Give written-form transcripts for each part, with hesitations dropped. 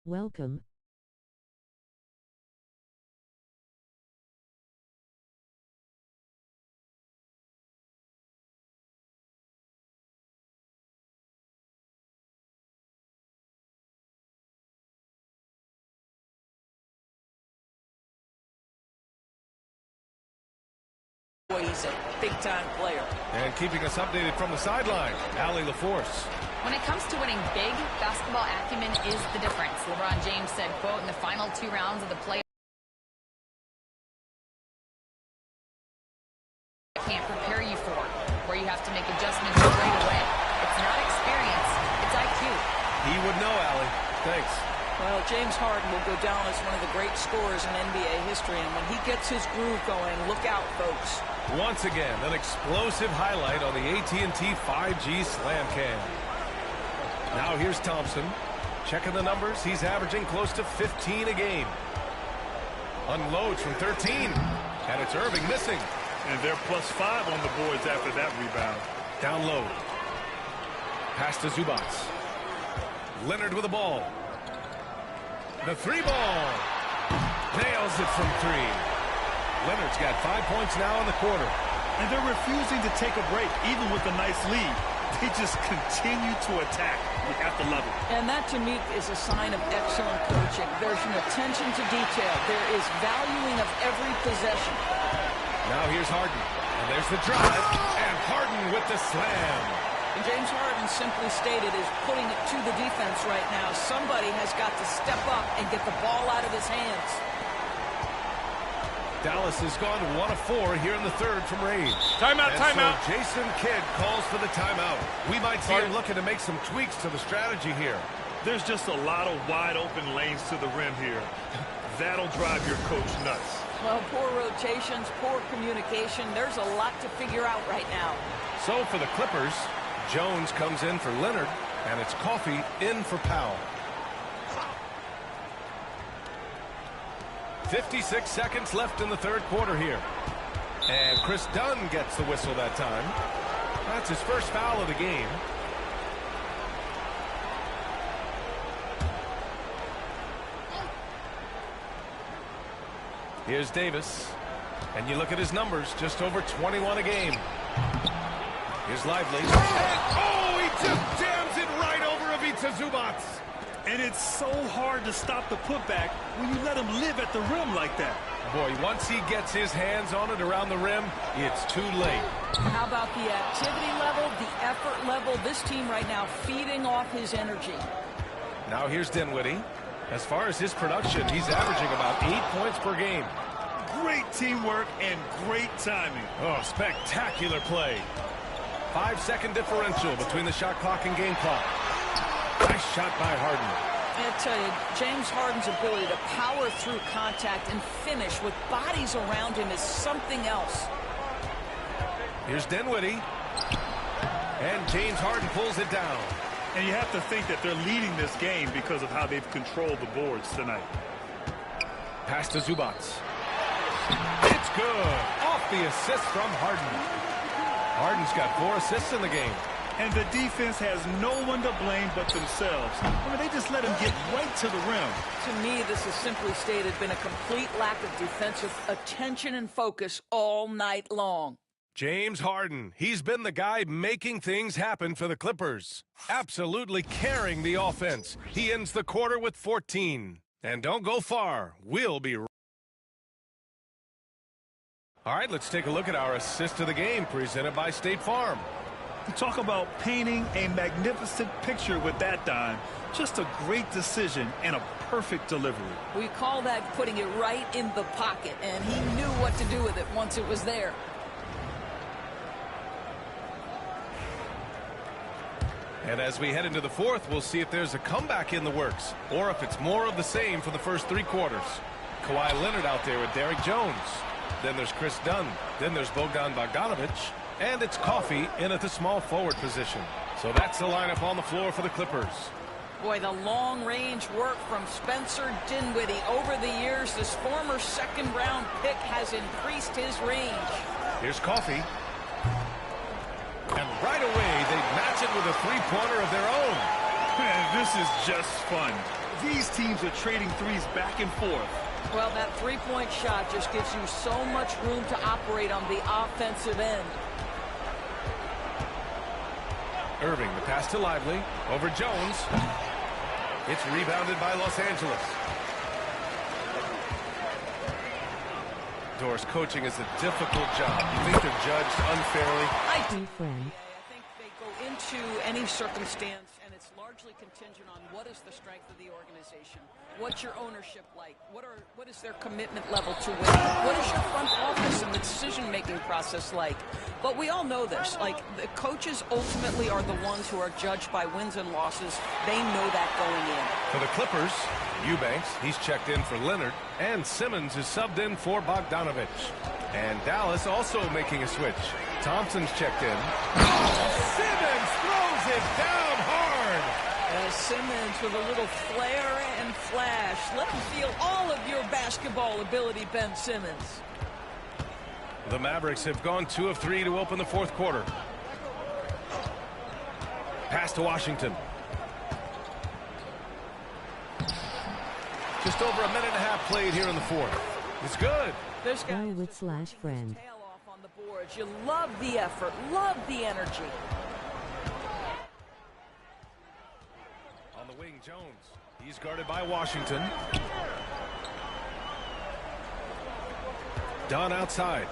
Welcome. He's a big-time player. And keeping us updated from the sideline, Allie LaForce. When it comes to winning big, basketball acumen is the difference. LeBron James said, quote, in the final 2 rounds of the playoffs, I can't prepare you for, where you have to make adjustments right away. It's not experience, it's IQ. He would know, Allie. Thanks. Well, James Harden will go down as one of the great scorers in NBA history, and when he gets his groove going, look out, folks. Once again, an explosive highlight on the AT&T 5G Slam Cam. Now here's Thompson. Checking the numbers, he's averaging close to 15 a game. Unloads from 13. And it's Irving missing. And they're +5 on the boards after that rebound. Down low. Pass to Zubats. Leonard with the ball. The 3 ball. Nails it from 3. Leonard's got 5 points now in the quarter. And they're refusing to take a break, even with a nice lead. They just continue to attack. You have to love it. And that, to me, is a sign of excellent coaching. There's an attention to detail. There is valuing of every possession. Now here's Harden. And there's the drive. And Harden with the slam. And James Harden, simply stated, is putting it to the defense right now. Somebody has got to step up and get the ball out of his hands. Dallas has gone 1 of 4 here in the third from range. Timeout, timeout. So Jason Kidd calls for the timeout. We might see him looking to make some tweaks to the strategy here. There's just a lot of wide open lanes to the rim here. That'll drive your coach nuts. Well, poor rotations, poor communication. There's a lot to figure out right now. So for the Clippers, Jones comes in for Leonard, and it's Coffey in for Powell. 56 seconds left in the third quarter here. And Chris Dunn gets the whistle that time. That's his first foul of the game. Here's Davis. And you look at his numbers, just over 21 a game. Here's Lively. And, oh, he just jams it right over Ivica Zubats. And it's so hard to stop the putback when you let him live at the rim like that. Boy, once he gets his hands on it around the rim, it's too late. How about the activity level, the effort level? This team right now feeding off his energy. Now here's Dinwiddie. As far as his production, he's averaging about 8 points per game. Great teamwork and great timing. Oh, spectacular play. 5-second differential between the shot clock and game clock. Nice shot by Harden. I tell you, James Harden's ability to power through contact and finish with bodies around him is something else. Here's Dinwiddie. And James Harden pulls it down. And you have to think that they're leading this game because of how they've controlled the boards tonight. Pass to Zubats. It's good. Off the assist from Harden. Harden's got 4 assists in the game. And the defense has no one to blame but themselves. I mean, they just let him get right to the rim. To me, this has simply stated been a complete lack of defensive attention and focus all night long. James Harden, he's been the guy making things happen for the Clippers. Absolutely carrying the offense. He ends the quarter with 14. And don't go far. We'll be right. All right, let's take a look at our assist of the game presented by State Farm. You talk about painting a magnificent picture with that dime. Just a great decision and a perfect delivery. We call that putting it right in the pocket, and he knew what to do with it once it was there. And as we head into the fourth, we'll see if there's a comeback in the works or if it's more of the same for the first 3 quarters. Kawhi Leonard out there with Derrick Jones. Then there's Chris Dunn. Then there's Bogdan Bogdanović. And it's Coffey in at the small forward position. So that's the lineup on the floor for the Clippers. Boy, the long-range work from Spencer Dinwiddie. Over the years, this former second-round pick has increased his range. Here's Coffey. And right away, they match it with a 3-pointer of their own. Man, this is just fun. These teams are trading threes back and forth. Well, that three-point shot just gives you so much room to operate on the offensive end. Irving, the pass to Lively. Over Jones. It's rebounded by Los Angeles. Doris, coaching is a difficult job. You think they're judged unfairly? I think they go into any circumstance, and it's largely contingent on what is the strength of the organization. What's your ownership like? What is their commitment level to winning? What is your front office and the decision-making process like? But we all know this. Like, the coaches ultimately are the ones who are judged by wins and losses. They know that going in. For the Clippers, Eubanks, he's checked in for Leonard, and Simmons is subbed in for Bogdanovich. And Dallas also making a switch. Thompson's checked in. Oh, Simmons throws it down hard. Simmons with a little flair and flash. Let him feel all of your basketball ability, Ben Simmons. The Mavericks have gone 2 of 3 to open the fourth quarter. Pass to Washington. Just over a minute and a half played here in the fourth. It's good. This guy with slash friend. Tail off on the boards. You love the effort, love the energy. On the wing, Jones. He's guarded by Washington. Dunn outside.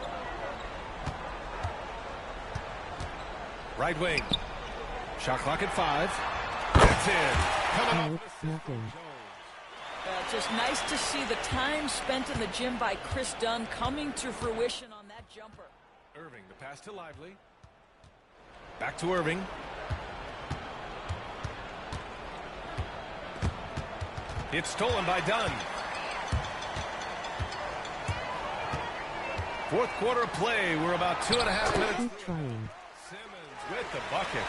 Right wing. Shot clock at 5. That's in. Coming off. Nothing. Just nice to see the time spent in the gym by Chris Dunn coming to fruition on that jumper. Irving, the pass to Lively. Back to Irving. It's stolen by Dunn. Fourth quarter of play. We're about 2.5 minutes. Keep trying. Simmons with the bucket.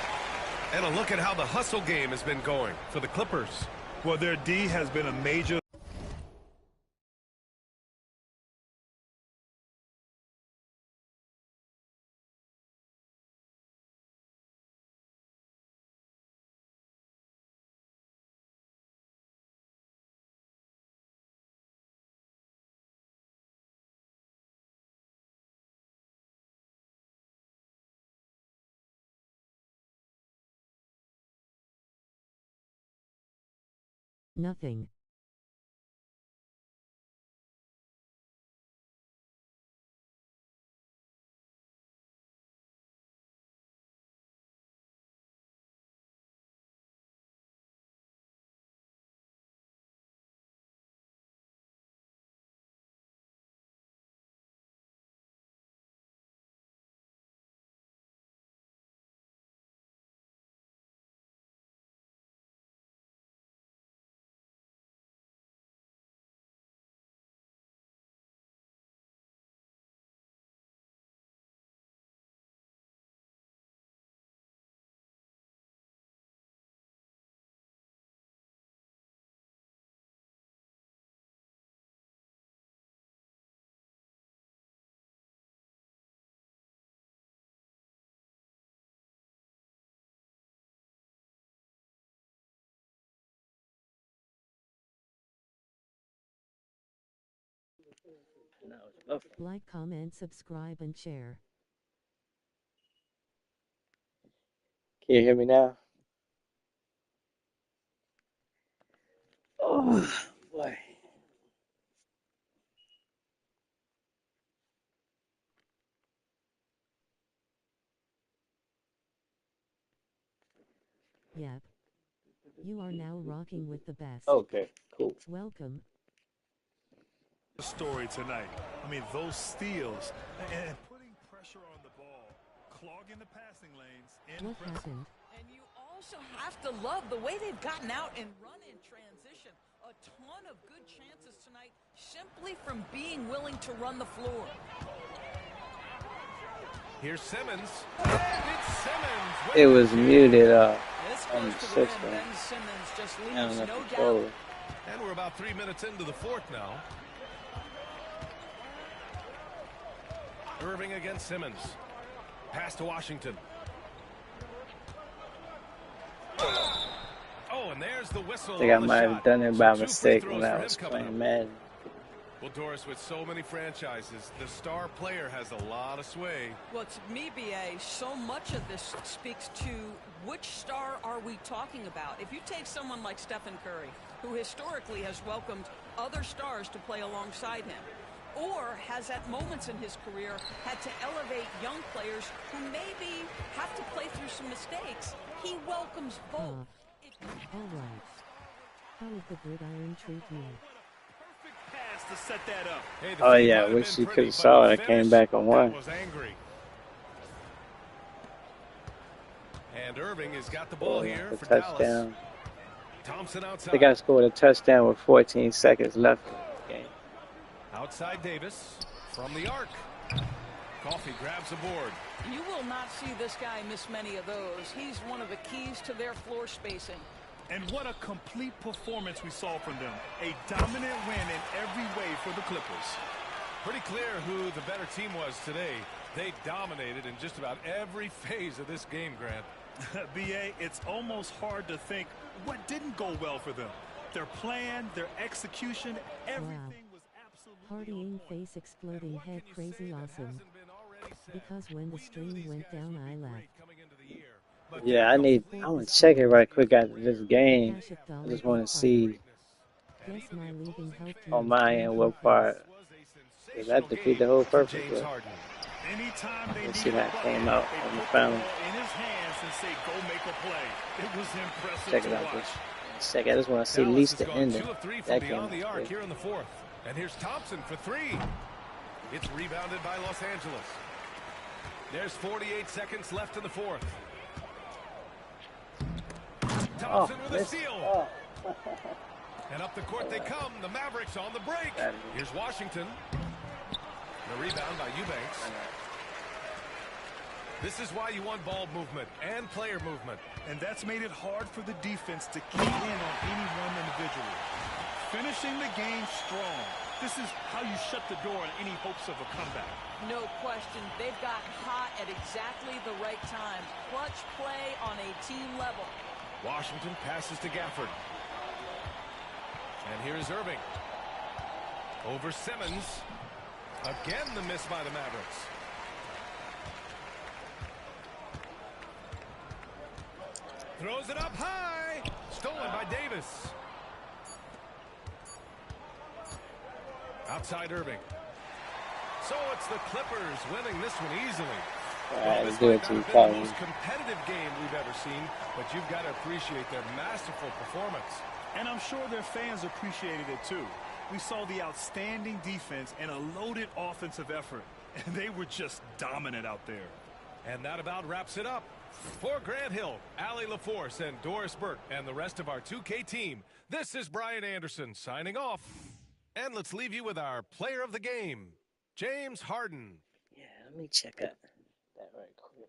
And a look at how the hustle game has been going for the Clippers. Well, their D has been a major. Nothing. Like, comment, subscribe, and share. Can you hear me now? Oh, boy. Yep. You are now rocking with the best. Okay, cool. Welcome. Story tonight. I mean, those steals and putting pressure on the ball, clogging the passing lanes. What happened? And you also have to love the way they've gotten out and run in transition. A ton of good chances tonight simply from being willing to run the floor. Here's Simmons. And it's Simmons. It was muted up This on goes the to win. system. Ben Simmons just And leaves on the no doubt. controller. And we're about 3 minutes into the fourth now. Irving against Simmons. Pass to Washington. Oh, there's the whistle I think I on the might have shot. done it So by 2 free mistake throws when for I him was coming up. playing Madden. Well, Doris, with so many franchises, the star player has a lot of sway. Well, to me, BA, so much of this speaks to which star are we talking about. If you take someone like Stephen Curry, who historically has welcomed other stars to play alongside him, or has at moments in his career had to elevate young players who maybe have to play through some mistakes, he welcomes both. All right. How did the gridiron treat you? Pass to set that up. Hey, the Oh feed yeah, might I have wish been you could pretty, have but saw the it. I came finish, back on that one. was angry. And Irving has got the ball here The for Dallas. touchdown. Thompson I outside. think I scored a touchdown with 14 seconds left in the game. Outside Davis from the arc. Coffee grabs the board. You will not see this guy miss many of those. He's one of the keys to their floor spacing. And what a complete performance we saw from them. A dominant win in every way for the Clippers. Pretty clear who the better team was today. They dominated in just about every phase of this game, Grant. BA, it's almost hard to think what didn't go well for them. Their plan, their execution, everything was absolutely Partying on point. face exploding head crazy awesome. Because when the stream went down I left. Yeah, I want to check it right quick after this game. I just want to see Guess my leaving helped on you my explain end what focus. part. Does that defeat the whole purpose? James But Harden. Anytime they let's need see a how it bucket, came out they on the put the phone. ball in his hands and say, go make a play. It was impressive Check to it out watch. this second. I just want to see at Dallas least has the gone ending. 2 of 3 from That came beyond out the arc quick. here in the fourth. And here's Thompson for 3. It's rebounded by Los Angeles. There's 48 seconds left in the fourth. Thompson with a missed. steal. And up the court they come. The Mavericks on the break. Here's Washington. The rebound by Eubanks. This is why you want ball movement and player movement. And that's made it hard for the defense to key in on any one individual. Finishing the game strong. This is how you shut the door on any hopes of a comeback. No question. They've gotten hot at exactly the right time. Clutch play on a team level. Washington passes to Gafford. And here's Irving. Over Simmons. Again the miss by the Mavericks. Throws it up high. Stolen by Davis. Outside Irving. So it's the Clippers winning this one easily. Well, this might not have been the most competitive game we've ever seen, but you've got to appreciate their masterful performance. And I'm sure their fans appreciated it too. We saw the outstanding defense and a loaded offensive effort, and they were just dominant out there. And that about wraps it up. For Grant Hill, Allie LaForce, and Doris Burke, and the rest of our 2K team, this is Brian Anderson signing off. And let's leave you with our player of the game, James Harden. Yeah, let me check out that right quick.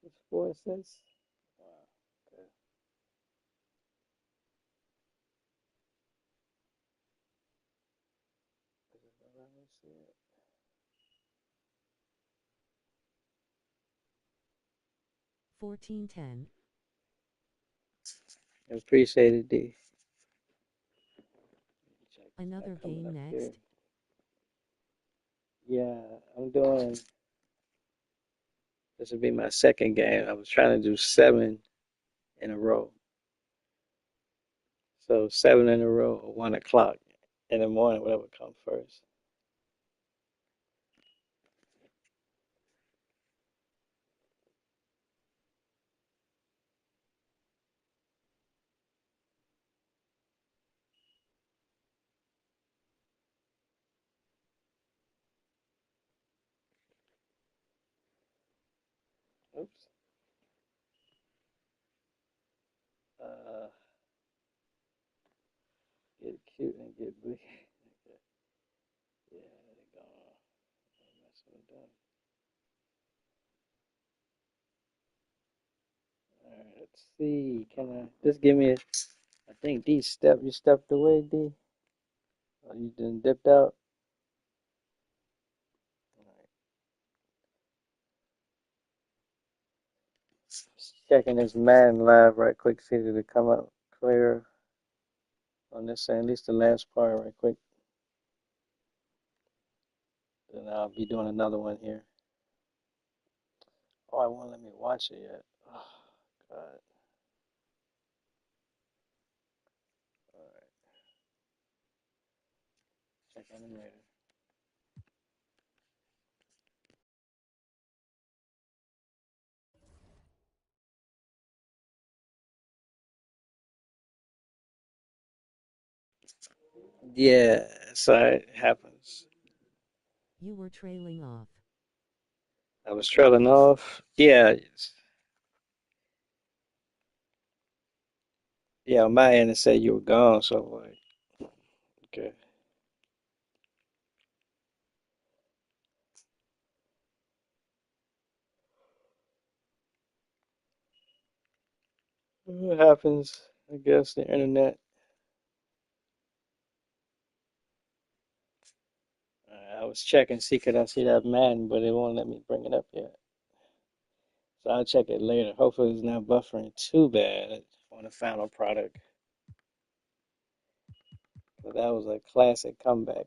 What score is this? Wow, okay. Let me see it. 14-10. Appreciate it, D. Check Another that coming game up next. here. Yeah, I'm doing. This will be my second game. I was trying to do 7 in a row. So 7 in a row, 1 o'clock in the morning, whatever comes first. Oops. Get cute and get big. Yeah, they're gone. Mess with them. see, can I just give me a, I think D you stepped away, D. Oh, you done dipped out. Just checking this Madden live right quick, see if it come up clear on this end, at least the last part right quick. Then I'll be doing another one here. Oh, it won't let me watch it yet. Oh, God. Alright. Check on it later. Yeah, so it happens. You were trailing off. I was trailing off. Yeah. Yeah, on my end it said you were gone, so I'm like, okay. It happens, I guess, the internet. I was checking, see could I see that Madden, but it won't let me bring it up yet. So I'll check it later. Hopefully it's not buffering too bad on the final product. But that was a classic comeback.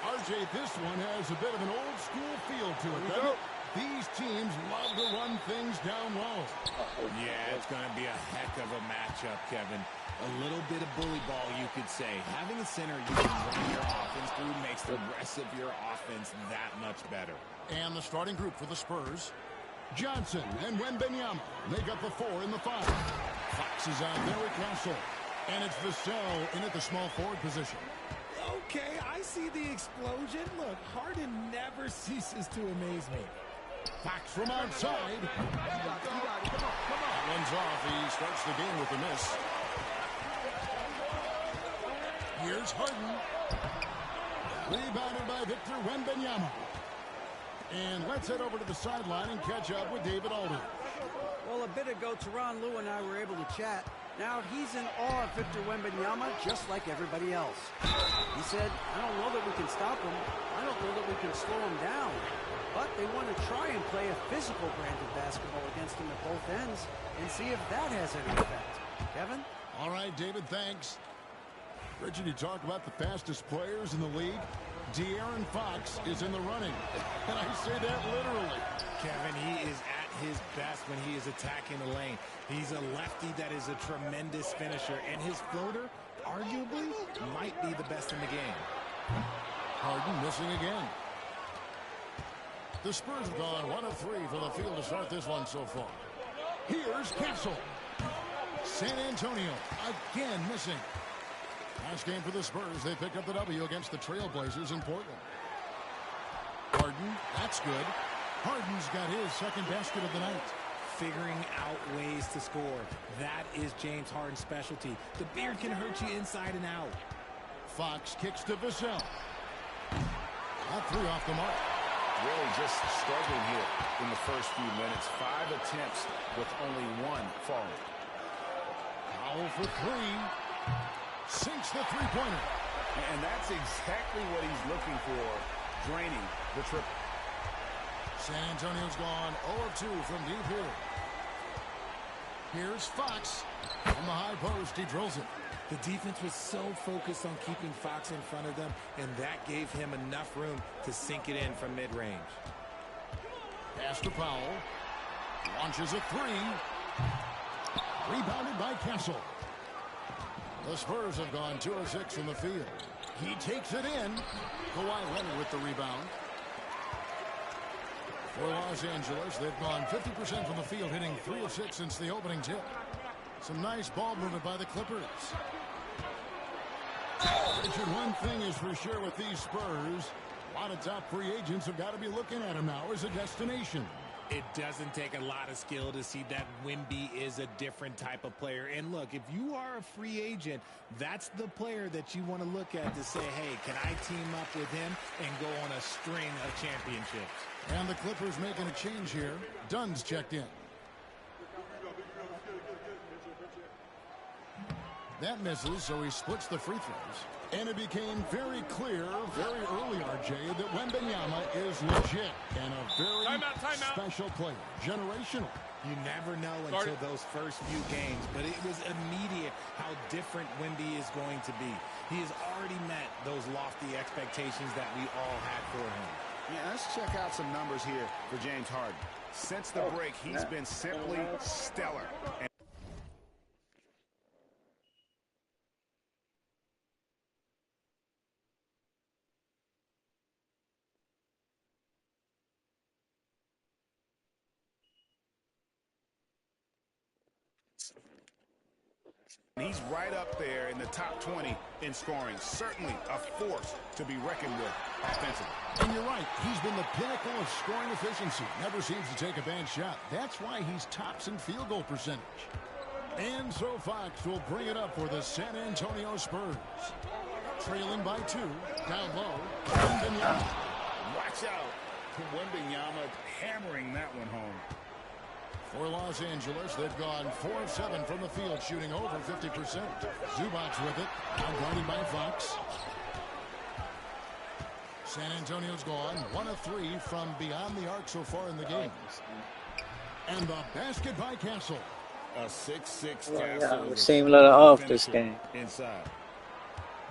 RJ, this one has a bit of an old school feel to it, doesn't it? These teams love to run things down low. Yeah, it's going to be a heck of a matchup, Kevin. A little bit of bully ball, you could say. Having a center you can run your offense through makes the rest of your offense that much better. And the starting group for the Spurs, Johnson and Wembanyama make up the 4 in the 5. Fox is on there with Castle. And it's Vassell in at the small forward position. Okay, I see the explosion. Look, Harden never ceases to amaze me. Fox from outside. That one's off. He starts the game with a miss. Here's Harden. Rebounded by Victor Wembanyama. And let's head over to the sideline and catch up with David Aldridge. Well, a bit ago, Teron Lue and I were able to chat. Now he's in awe of Victor Wembanyama, just like everybody else. He said, I don't know that we can stop him. I don't know that we can slow him down. But they want to try and play a physical brand of basketball against him at both ends and see if that has any effect. Kevin? All right, David, thanks. Richard, you talk about the fastest players in the league. De'Aaron Fox is in the running. And I say that literally. Kevin, he is at his best when he is attacking the lane. He's a lefty that is a tremendous finisher, and his floater, arguably, might be the best in the game. Harden missing again. The Spurs have gone 1 of 3 from the field to start this one so far. Here's Castle. San Antonio again missing. Last game for the Spurs, they picked up the W against the Trailblazers in Portland. Harden, that's good. Harden's got his second basket of the night. Figuring out ways to score. That is James Harden's specialty. The beard can hurt you inside and out. Fox kicks to Vassell. That 3 off the mark. Really just struggling here in the first few minutes. 5 attempts with only 1 falling. Powell for 3. Sinks the three-pointer. And that's exactly what he's looking for, draining the triple. San Antonio's gone 0 of 2 from deep here. Here's Fox. From the high post, he drills it. The defense was so focused on keeping Fox in front of them, and that gave him enough room to sink it in from mid-range. Pass to Powell. Launches a 3. Rebounded by Castle. The Spurs have gone 2 of 6 from the field. He takes it in. Kawhi Leonard with the rebound. For Los Angeles, they've gone 50% from the field, hitting 3 of 6 since the opening tip. Some nice ball movement by the Clippers. Richard, one thing is for sure with these Spurs, a lot of top free agents have got to be looking at them now as a destination. It doesn't take a lot of skill to see that Wemby is a different type of player. And look, if you are a free agent, that's the player that you want to look at to say, hey, can I team up with him and go on a string of championships? And the Clippers making a change here. Dunn's checked in. That misses, so he splits the free throws. And it became very clear very early, RJ, that Wembanyama is legit and a very special player. Generational. You never know until those first few games, but it was immediate how different Wemby is going to be. He has already met those lofty expectations that we all had for him. Yeah, let's check out some numbers here for James Harden. Since the break, he's been simply stellar. He's right up there in the top 20 in scoring. Certainly a force to be reckoned with offensively. And you're right. He's been the pinnacle of scoring efficiency. Never seems to take a bad shot. That's why he's tops in field goal percentage. And so Fox will bring it up for the San Antonio Spurs. Trailing by 2. Down low. Wembanyama. Watch out. Wembanyama hammering that one home. For Los Angeles, they've gone 4 of 7 from the field, shooting over 50%. Zubac with it, now guarded by Fox. San Antonio's gone 1 of 3 from beyond the arc so far in the game. And the basket by Castle. A 6'6" Yeah, Castle. we're seeing a lot of off this game. Inside.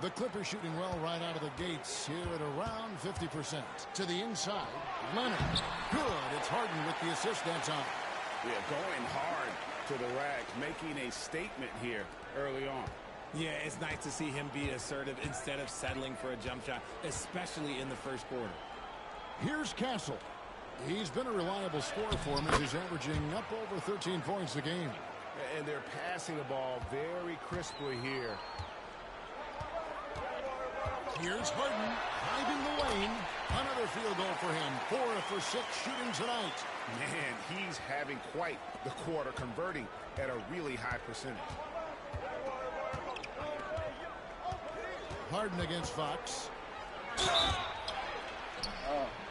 The Clippers shooting well right out of the gates here at around 50%. To the inside, Leonard. Good, it's Harden with the assist that time. Yeah, going hard to the rack, making a statement here early on. Yeah, it's nice to see him be assertive instead of settling for a jump shot, especially in the first quarter. Here's Castle. He's been a reliable scorer for him as he's averaging up over 13 points a game. And they're passing the ball very crisply here. Here's Harden, driving the lane. Another field goal for him. 4 for 6 shooting tonight. Man, he's having quite the quarter, converting at a really high percentage. Harden against Fox.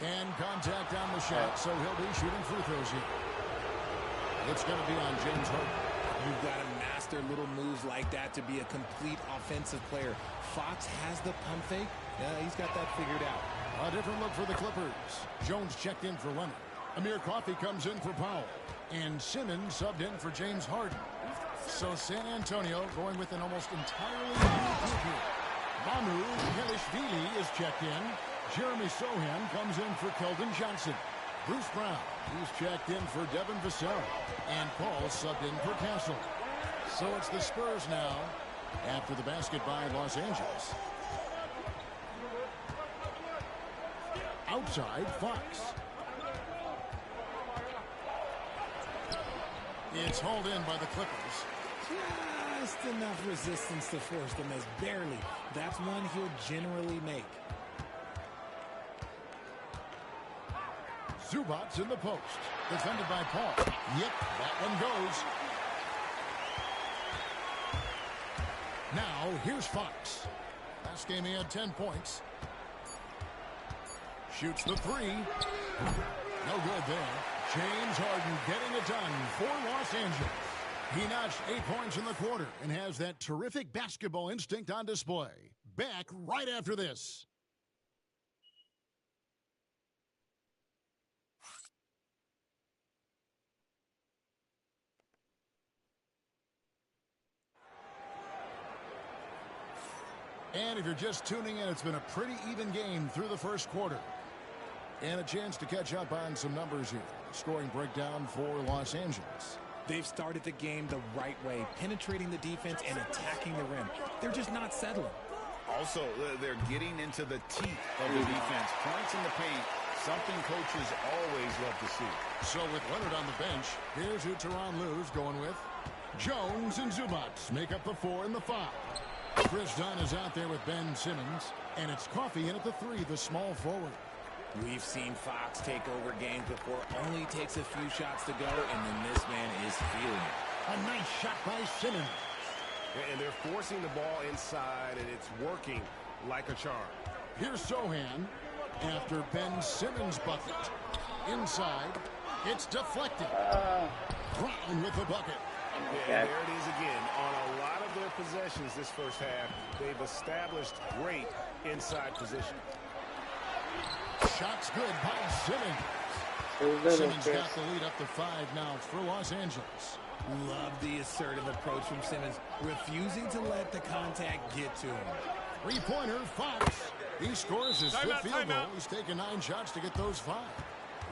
And contact on the shot, so he'll be shooting free throws here. It's going to be on James Harden. You've got to master little moves like that to be a complete offensive player. Fox has the pump fake. He's got that figured out. A different look for the Clippers. Jones checked in for Leonard. Amir Coffey comes in for Powell. And Simmons subbed in for James Harden. So San Antonio going with an almost entirely new group here. Manu Kelishvili is checked in. Jeremy Sohan comes in for Keldon Johnson. Bruce Brown, he's checked in for Devin Vassell. And Paul subbed in for Castle. So it's the Spurs now after the basket by Los Angeles. Outside, Fox. It's hauled in by the Clippers. Just enough resistance to force them as barely. That's one he'll generally make. Zubac's in the post. Defended by Paul. Yep, that one goes. Now, here's Fox. Last game he had 10 points. Shoots the 3. No good there. James Harden getting it done for Los Angeles. He notched 8 points in the quarter and has that terrific basketball instinct on display. Back right after this. And if you're just tuning in, it's been a pretty even game through the first quarter. And a chance to catch up on some numbers here. Scoring breakdown for Los Angeles. They've started the game the right way, penetrating the defense and attacking the rim. They're just not settling. Also, they're getting into the teeth of the defense. Points in the paint Something coaches always love to see. So with Leonard on the bench, here's who Tyronn Lue's going with. Jones and Zubac make up the 4 and the 5. Chris Dunn is out there with Ben Simmons. And it's Coffey in at the 3, the small forward. We've seen Fox take over games before. Only takes a few shots to go, and then this man is feeling it. A nice shot by Simmons. And they're forcing the ball inside, and it's working like a charm. Here's Sohan after Ben Simmons' bucket. Inside, it's deflected. Brown with the bucket. Yeah, there it is again. On a lot of their possessions this first half, they've established great inside position. Shots good by Simmons. Simmons got the lead up to 5 now for Los Angeles. Love the assertive approach from Simmons, refusing to let the contact get to him. Three-pointer, Fox. He scores his 5th field goal. He's taken 9 shots to get those 5.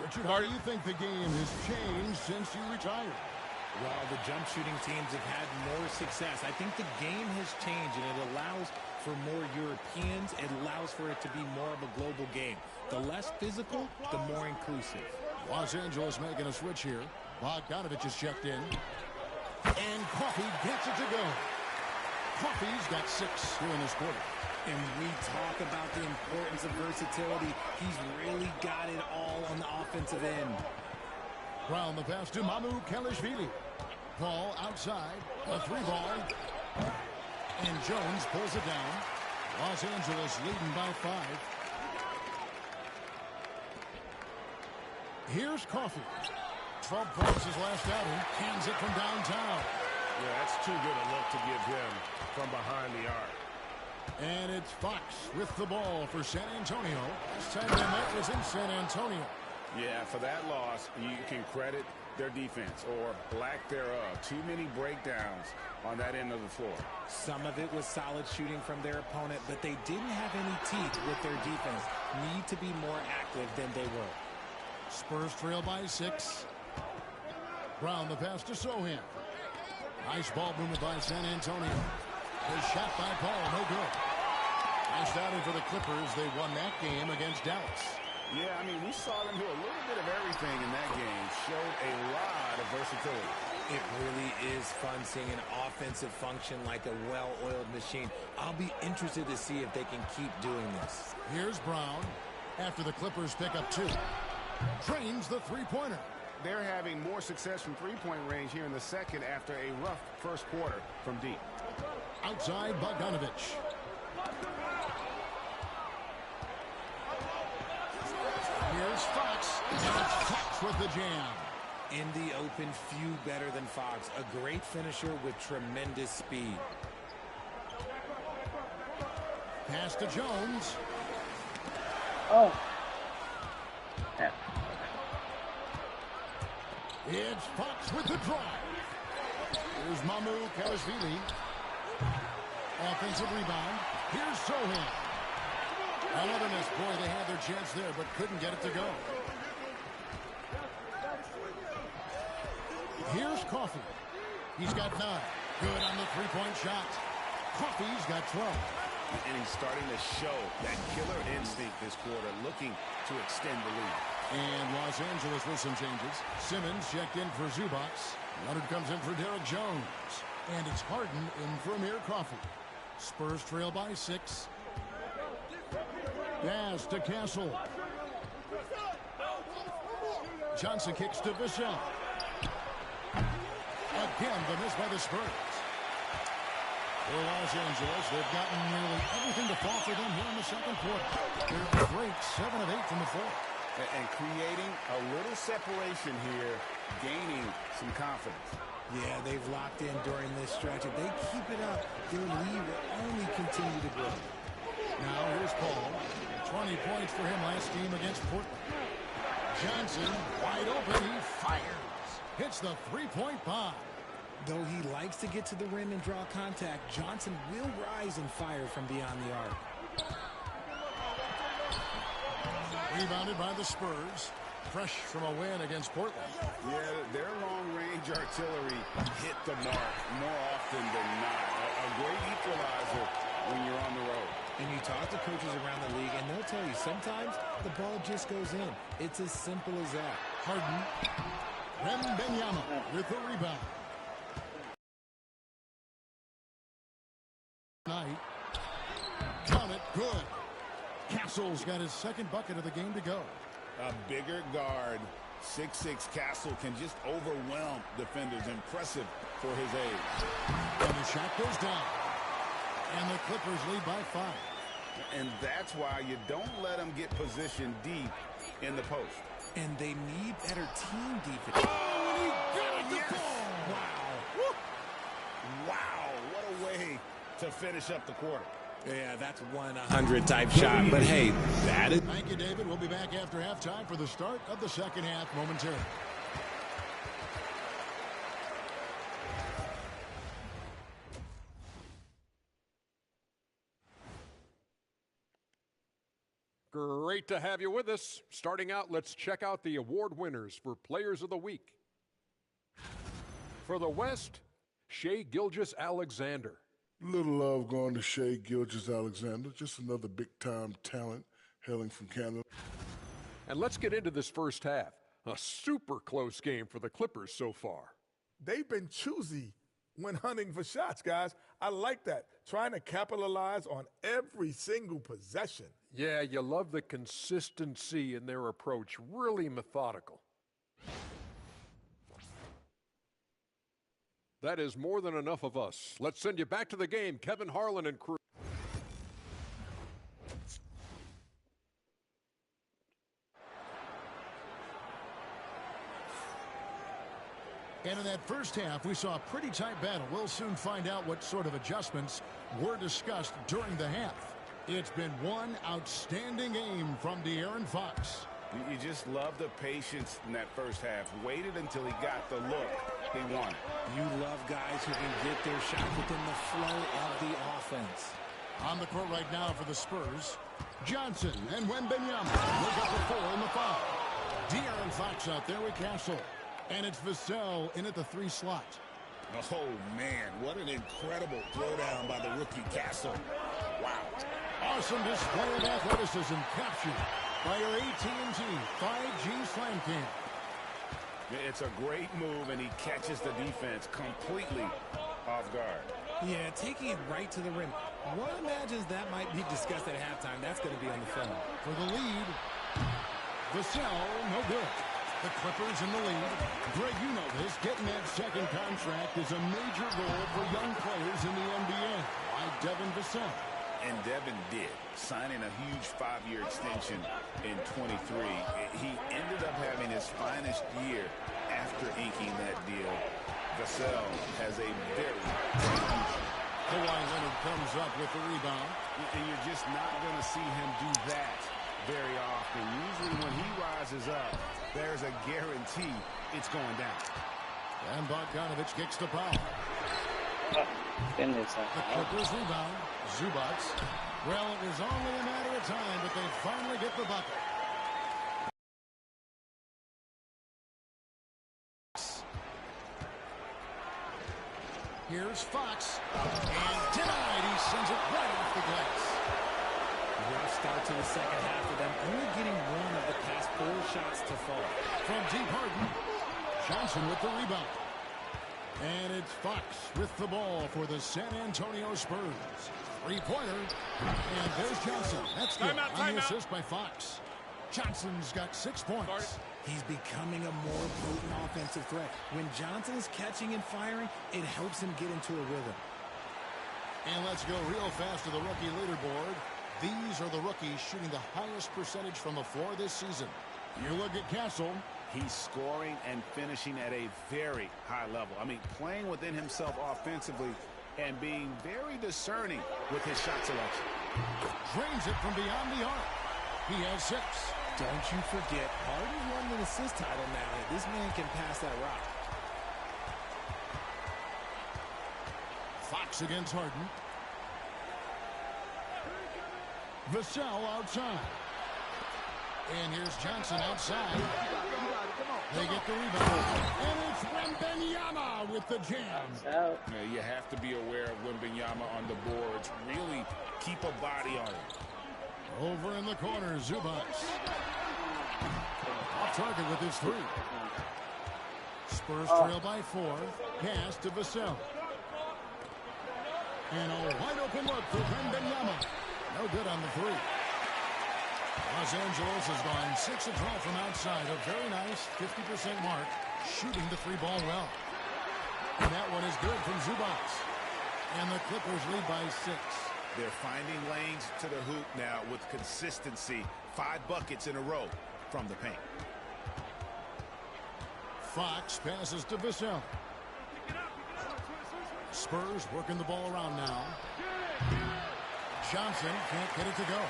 Richard, how do you think the game has changed since you retired? Well, the jump shooting teams have had more success. I think the game has changed, and it allows for more Europeans. It allows for it to be more of a global game. The less physical, the more inclusive. Los Angeles making a switch here. Bogdanovich is checked in. And Coffey gets it to go. Coffey's got 6 here in this quarter. And we talk about the importance of versatility. He's really got it all on the offensive end. Brown the pass to Mamu Kelishvili. Ball outside. A 3-ball. And Jones pulls it down. Los Angeles leading by 5. Here's Coffey. 12 points his last outing. Hands it from downtown. Yeah, that's too good a look to give him from behind the arc. And it's Fox with the ball for San Antonio. Last time they met was in San Antonio. Yeah, for that loss, you can credit their defense or lack thereof. Too many breakdowns on that end of the floor. Some of it was solid shooting from their opponent, but they didn't have any teeth with their defense. Need to be more active than they were. Spurs trail by 6. Brown the pass to Sohan. Nice ball movement by San Antonio. His shot by Paul, no good. Nice outing for the Clippers. They won that game against Dallas. Yeah, I mean, we saw them do a little bit of everything in that game. Showed a lot of versatility. It really is fun seeing an offensive function like a well-oiled machine. I'll be interested to see if they can keep doing this. Here's Brown after the Clippers pick up 2. Drains the 3-pointer. They're having more success from 3-point range here in the second after a rough first quarter from deep. Outside Bogdanovich. Here's Fox. And it's Fox with the jam. In the open, few better than Fox. A great finisher with tremendous speed. Pass to Jones. Oh. It's Fox with the drive. Here's Mamu Kelishvili. Offensive rebound. Here's Sohan. Another miss. Boy, they had their chance there, but couldn't get it to go. Here's Coffey. He's got 9. Good on the 3-point shot. Coffey's got 12. And he's starting to show that killer instinct this quarter, looking to extend the lead. And Los Angeles with some changes. Simmons checked in for Zubac. Leonard comes in for Derek Jones. And it's Harden in for Amir Coffey. Spurs trail by 6. Pass to Castle. Johnson kicks to Vassell. Again, the miss by the Spurs. For Los Angeles, they've gotten nearly everything to fall for them here in the second quarter. They're a great 7 of 8 from the floor. And creating a little separation here, gaining some confidence. Yeah, they've locked in during this stretch. If they keep it up, their lead will only continue to grow. Now here's Paul. 20 points for him last game against Portland. Johnson, wide open, he fires. Hits the 3-point bomb. Though he likes to get to the rim and draw contact, Johnson will rise and fire from beyond the arc. Rebounded by the Spurs. Fresh from a win against Portland. Yeah, their long-range artillery hit the mark more often than not. A great equalizer when you're on the road. And you talk to coaches around the league, and they'll tell you sometimes the ball just goes in. It's as simple as that. Harden. Wembanyama with the rebound. Knight. Count it. Good. Castle's got his second bucket of the game to go. A bigger guard, 6'6" Castle, can just overwhelm defenders. Impressive for his age. And the shot goes down. And the Clippers lead by 5. And that's why you don't let them get positioned deep in the post. And they need better team defense. Oh, and he got it to fall. Wow. Woo. Wow, what a way to finish up the quarter. Yeah, that's 100 type shot. But hey, that is... Thank you, David. We'll be back after halftime for the start of the second half momentarily. Great to have you with us. Starting out, let's check out the award winners for Players of the Week. For the West, Shai Gilgeous-Alexander. Little love going to Shai Gilgeous-Alexander. Just another big-time talent hailing from Canada. And let's get into this first half. A super close game for the Clippers so far. They've been choosy when hunting for shots, guys. I like that. Trying to capitalize on every single possession. Yeah, you love the consistency in their approach. Really methodical. That is more than enough of us. Let's send you back to the game, Kevin Harlan and crew. And in that first half, we saw a pretty tight battle. We'll soon find out what sort of adjustments were discussed during the half. It's been one outstanding game from De'Aaron Fox. You just love the patience in that first half. Waited until he got the look he wanted. You love guys who can get their shot within the flow of the offense. On the court right now for the Spurs, Johnson and Wembanyama look up the 4 and the 5. De'Aaron Fox out there with Castle. And it's Vassell in at the 3 slot. Oh, man, what an incredible throwdown by the rookie Castle. Wow. Awesome display of athleticism captured by your AT&T 5G Slam Cam. It's a great move, and he catches the defense completely off guard. Yeah, taking it right to the rim. One imagines that might be discussed at halftime. That's going to be on the film. For the lead, Vassell, no good. The Clippers in the lead. Greg, you know this. Getting that second contract is a major goal for young players in the NBA. Like Devin Vassell. And Devin did, signing a huge 5-year extension in 23. He ended up having his finest year after inking that deal. Vassell has a very bright future. Kawhi Leonard comes up with the rebound. And you're just not going to see him do that very often. Usually when he rises up, there's a guarantee it's going down. And Bogdanovic kicks the foul. Goodness. The Clippers rebound. Zubac. Well, it was only a matter of time, but they finally get the bucket. Here's Fox. And denied. He sends it right off the glass. Rough start to the second half for them, only getting one of the past 4 shots to fall. From deep Harden. Johnson with the rebound. And it's Fox with the ball for the San Antonio Spurs. 3-pointer. And there's Johnson. That's good. On the assist by Fox. Johnson's got 6 points. He's becoming a more potent offensive threat. When Johnson is catching and firing, it helps him get into a rhythm. And let's go real fast to the rookie leaderboard. These are the rookies shooting the highest percentage from the floor this season. You look at Castle. He's scoring and finishing at a very high level. I mean, playing within himself offensively and being very discerning with his shot selection. Drains it from beyond the arc. He has 6. Don't you forget, Harden won the assist title now. This man can pass that rock. Fox against Harden. Vassell outside. And here's Johnson outside. They get the rebound. And it's Wembanyama with the jam. Yeah, you have to be aware of Wembanyama on the boards. Really keep a body on it. Over in the corner, Zubac. Off target with his three. Spurs trail by 4. Pass to Vassell. And a wide open look for Wembanyama. No good on the three. Los Angeles has gone 6 of 12 from outside. A very nice 50% mark, shooting the three ball well. And that one is good from Zubac. And the Clippers lead by 6. They're finding lanes to the hoop now with consistency. 5 buckets in a row from the paint. Fox passes to Vassell. Spurs working the ball around now. Johnson can't get it to go.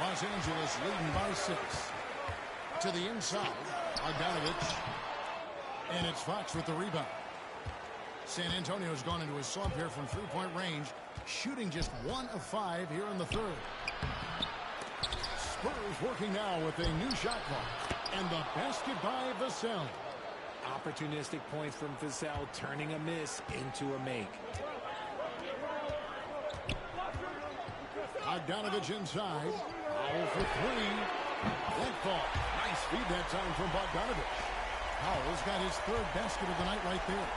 Los Angeles leading by 6. To the inside, Bogdanovic. And it's Fox with the rebound. San Antonio's gone into a slump here from three-point range, shooting just 1 of 5 here in the third. Spurs working now with a new shot clock. And the basket by Vassell. Opportunistic points from Vassell, turning a miss into a make. Bogdanovic inside. Powell for 3. That ball. Nice feed that time from Bogdanovic. Powell's got his 3rd basket of the night right there.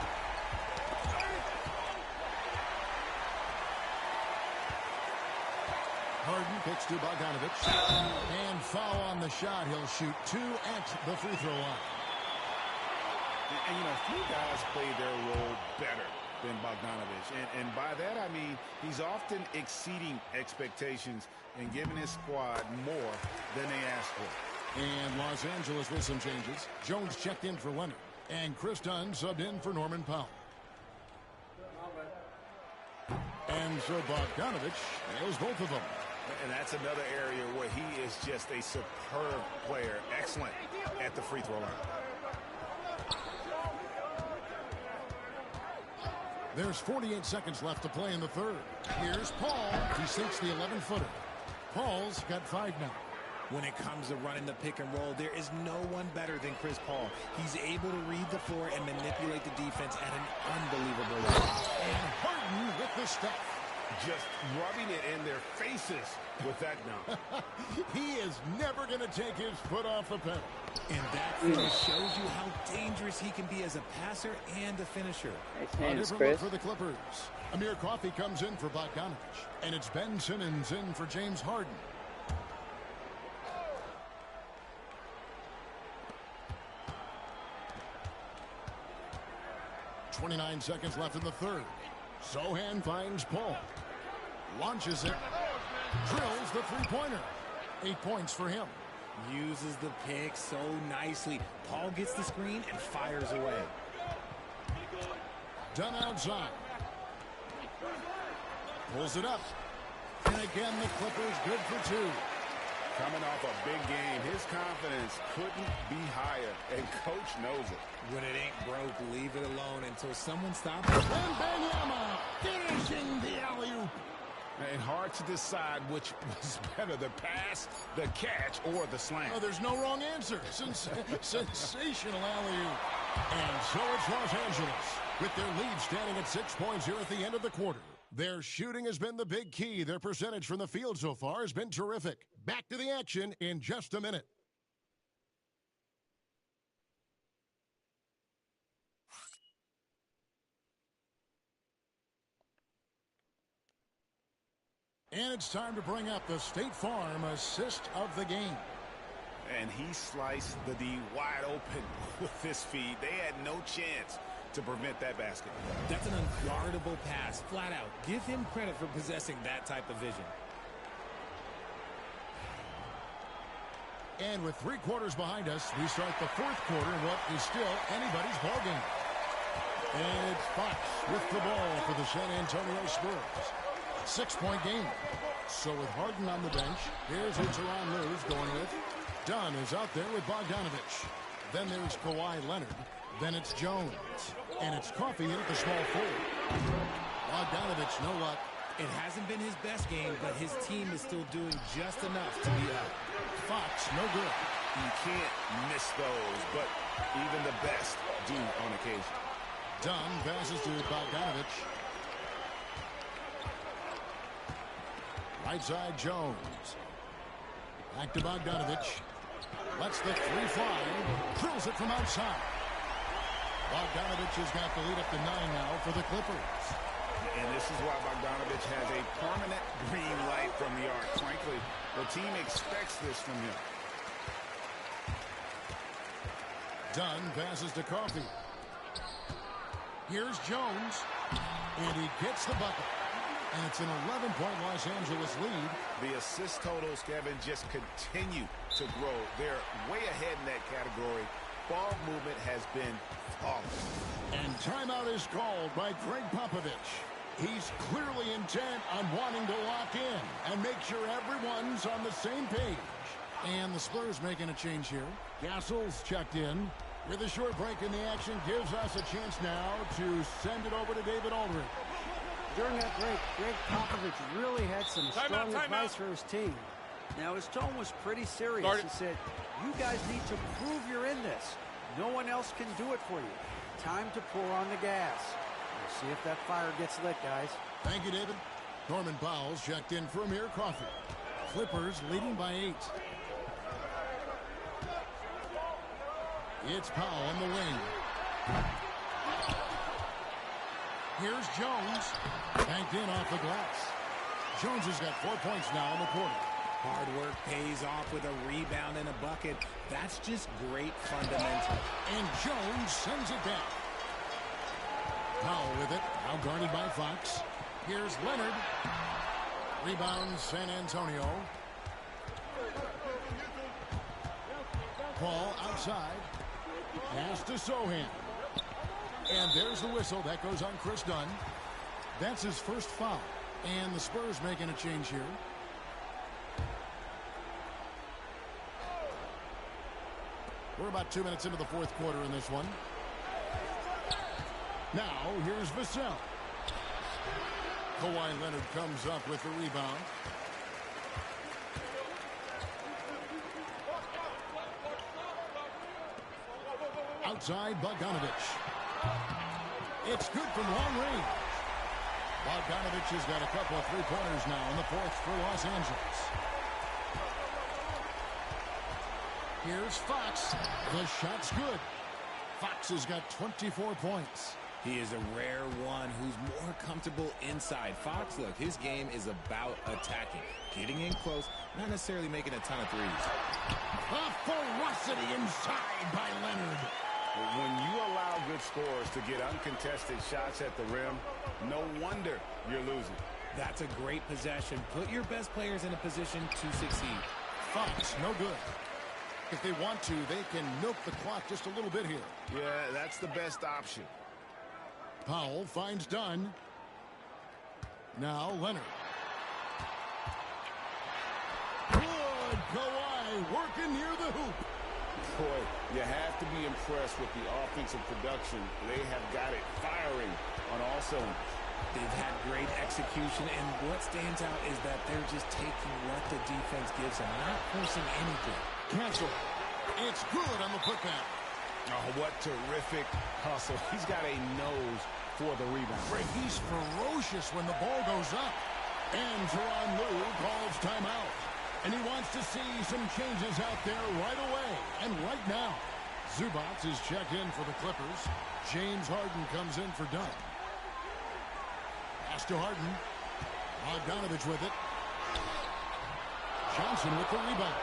Harden picks to Bogdanovic. And foul on the shot. He'll shoot 2 at the free throw line. And, you know, few guys play their role better than Bogdanovic. And by that, I mean, he's often exceeding expectations and giving his squad more than they asked for. And Los Angeles with some changes. Jones checked in for Leonard. And Chris Dunn subbed in for Norman Powell. And so Bogdanovic nails both of them. And that's another area where he is just a superb player. Excellent at the free throw line. There's 48 seconds left to play in the third. Here's Paul. He sinks the 11-footer. Paul's got 5 now. When it comes to running the pick and roll, there is no one better than Chris Paul. He's able to read the floor and manipulate the defense at an unbelievable level. And Harden with the stuff. Just rubbing it in their faces with that dunk. He is never going to take his foot off the pedal. And that finish shows you how dangerous he can be as a passer and a finisher. A different look for the Clippers. Amir Coffey comes in for Bogdanovic. And it's Ben Simmons in for James Harden. .29 seconds left in the third. Sohan finds Paul. Launches it. Drills the three-pointer. 8 points for him. Uses the pick so nicely. Paul gets the screen and fires away. Done outside. Pulls it up. And again, the Clippers good for 2. Coming off a big game, his confidence couldn't be higher, and coach knows it. When it ain't broke, leave it alone until someone stops it. Wembanyama finishing the alley-oop. And hard to decide which was better, the pass, the catch, or the slam. Oh, there's no wrong answer. Sensational alley-oop. And so it's Los Angeles with their lead standing at 6 points here at the end of the quarter. Their shooting has been the big key. Their percentage from the field so far has been terrific. Back to the action in just a minute. And it's time to bring up the State Farm assist of the game. And he sliced the D wide open with this feed. They had no chance to prevent that basket. That's an unguardable pass, flat out. Give him credit for possessing that type of vision. And with 3 quarters behind us, we start the 4th quarter in what is still anybody's ball game. And it's Fox with the ball for the San Antonio Spurs. 6-point game. So with Harden on the bench, here's who Tyronn Lue's going with. Dunn is out there with Bogdanovic. Then there's Kawhi Leonard. Then it's Jones. And it's Coffey in at the small forward. Bogdanovic, no luck. It hasn't been his best game, but his team is still doing just enough to be up. Fox, no good. You can't miss those, but even the best do on occasion. Dunn passes to Bogdanovich. Right side, Jones. Back to Bogdanovich. Lets the three fly. Drills it from outside. Bogdanovich has got the lead up to 9 now for the Clippers. And this is why Bogdanovich has a permanent green light from the arc. Frankly, the team expects this from him. Dunn passes to Coffey. Here's Jones. And he gets the bucket. And it's an 11-point Los Angeles lead. The assist totals, Kevin, just continue to grow. They're way ahead in that category. Ball movement has been flawless. And timeout is called by Greg Popovich. He's clearly intent on wanting to lock in and make sure everyone's on the same page. And the Spurs making a change here. Gassol's checked in. With a short break in the action, gives us a chance now to send it over to David Aldridge. During that break, Greg Popovich really had some strong advice for his team. Now, his tone was pretty serious. He said, you guys need to prove you're in this. No one else can do it for you. Time to pour on the gas. We'll see if that fire gets lit, guys. Thank you, David. Norman Powell's checked in for Amir Coffey. Clippers leading by 8. It's Powell on the wing. Here's Jones. Banked in off the glass. Jones has got 4 points now in the quarter. Hard work pays off with a rebound and a bucket. That's just great fundamental. And Jones sends it down. Powell with it. Now guarded by Fox. Here's Leonard. Rebound San Antonio. Paul outside. Pass to Sohan. And there's the whistle. That goes on Chris Dunn. That's his first foul. And the Spurs making a change here. We're about 2 minutes into the fourth quarter in this one. Now, here's Vassell. Kawhi Leonard comes up with the rebound. Outside, Bogdanovich. It's good from long range. Bogdanovich has got a couple of three-pointers now in the fourth for Los Angeles. Here's Fox. The shot's good. Fox has got 24 points. He is a rare one who's more comfortable inside. Fox, look, his game is about attacking. Getting in close, not necessarily making a ton of threes. A ferocity inside by Leonard. When you allow good scorers to get uncontested shots at the rim, no wonder you're losing. That's a great possession. Put your best players in a position to succeed. Fox, no good. If they want to, they can milk the clock just a little bit here. Yeah, that's the best option. Powell finds Dunn. Now Leonard. Good. Kawhi working near the hoop. Boy, you have to be impressed with the offensive production. They have got it firing on all cylinders. They've had great execution, and what stands out is that they're just taking what the defense gives them, not forcing anything. Cancel. It's good on the putback. Oh, what terrific hustle. He's got a nose for the rebound. He's ferocious when the ball goes up. And Tyronn Lue calls timeout. And he wants to see some changes out there right away. And right now, Zubac is checked in for the Clippers. James Harden comes in for Dunn. Pass to Harden. Bogdanovich with it. Johnson with the rebound.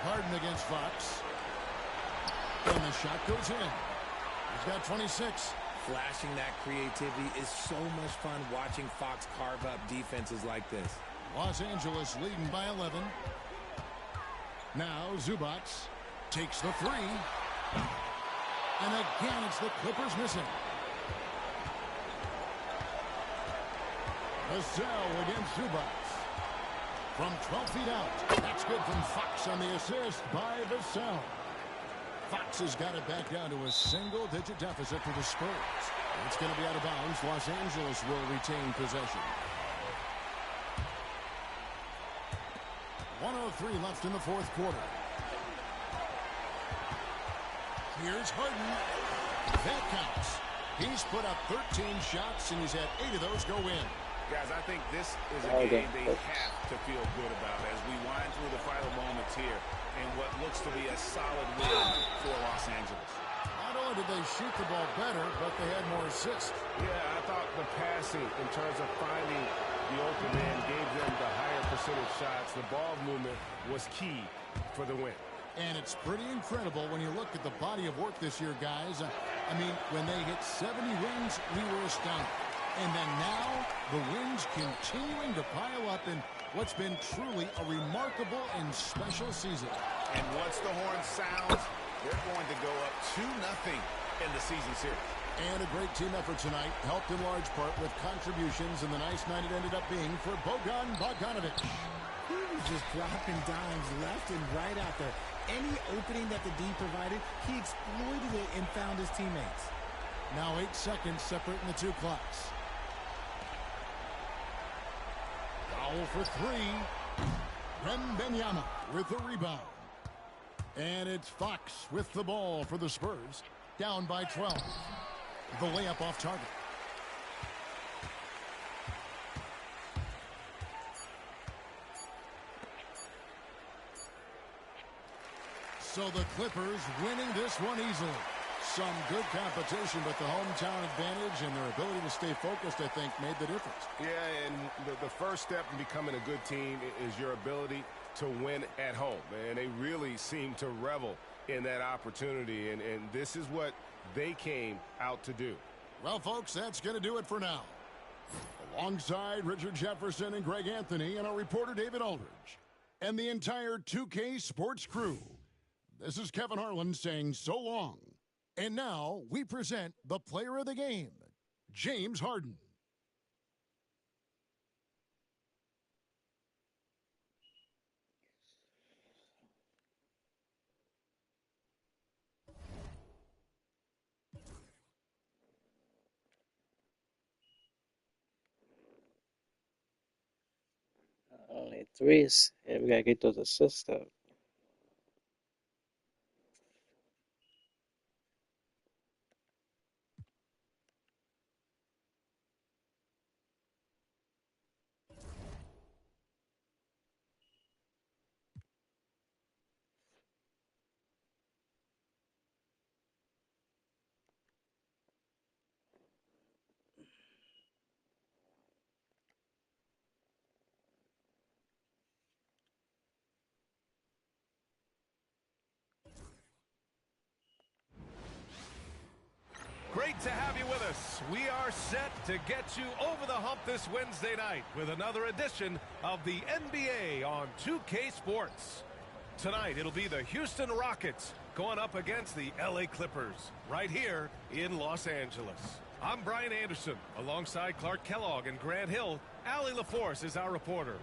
Harden against Fox. And the shot goes in. He's got 26. Flashing that creativity is so much fun watching Fox carve up defenses like this. Los Angeles leading by 11. Now Zubac takes the three. And again, it's the Clippers missing. Vassell against Zubac. From 12 feet out. That's good from Fox on the assist by Vassell. Fox has got it back down to a single-digit deficit for the Spurs. It's going to be out of bounds. Los Angeles will retain possession. 1:03 left in the fourth quarter. Here's Harden. That counts. He's put up 13 shots, and he's had 8 of those go in. Guys, I think this is a game they have to feel good about as we wind through the final moments here in what looks to be a solid win for Los Angeles. Not only did they shoot the ball better, but they had more assists. Yeah, I thought the passing in terms of finding the open man gave them the higher percentage shots. The ball movement was key for the win. And it's pretty incredible when you look at the body of work this year, guys. I mean, when they hit 70 wins, we were astounded. And then now, the wins continuing to pile up in what's been truly a remarkable and special season. And once the horn sounds, they're going to go up 2-0 in the season series. And a great team effort tonight, helped in large part with contributions, and the nice night it ended up being for Bojan Bogdanovic. He was just dropping dimes left and right out there. Any opening that the D provided, he exploited it and found his teammates. Now 8 seconds separating the two clocks. Foul for 3. Wembanyama with the rebound. And it's Fox with the ball for the Spurs. Down by 12. The layup off target. So the Clippers winning this one easily. Some good competition, but the hometown advantage and their ability to stay focused, I think, made the difference. Yeah, and the first step in becoming a good team is your ability to win at home. And they really seem to revel in that opportunity, and this is what they came out to do. Well, folks, that's going to do it for now. Alongside Richard Jefferson and Greg Anthony and our reporter David Aldridge and the entire 2K Sports crew, this is Kevin Harlan saying so long. And now we present the player of the game, James Harden. Only 3. Yeah, we gotta get those assists up. Great to have you with us. We are set to get you over the hump this Wednesday night with another edition of the NBA on 2K Sports. Tonight, it'll be the Houston Rockets going up against the LA Clippers right here in Los Angeles. I'm Brian Anderson. Alongside Clark Kellogg and Grant Hill, Allie LaForce is our reporter.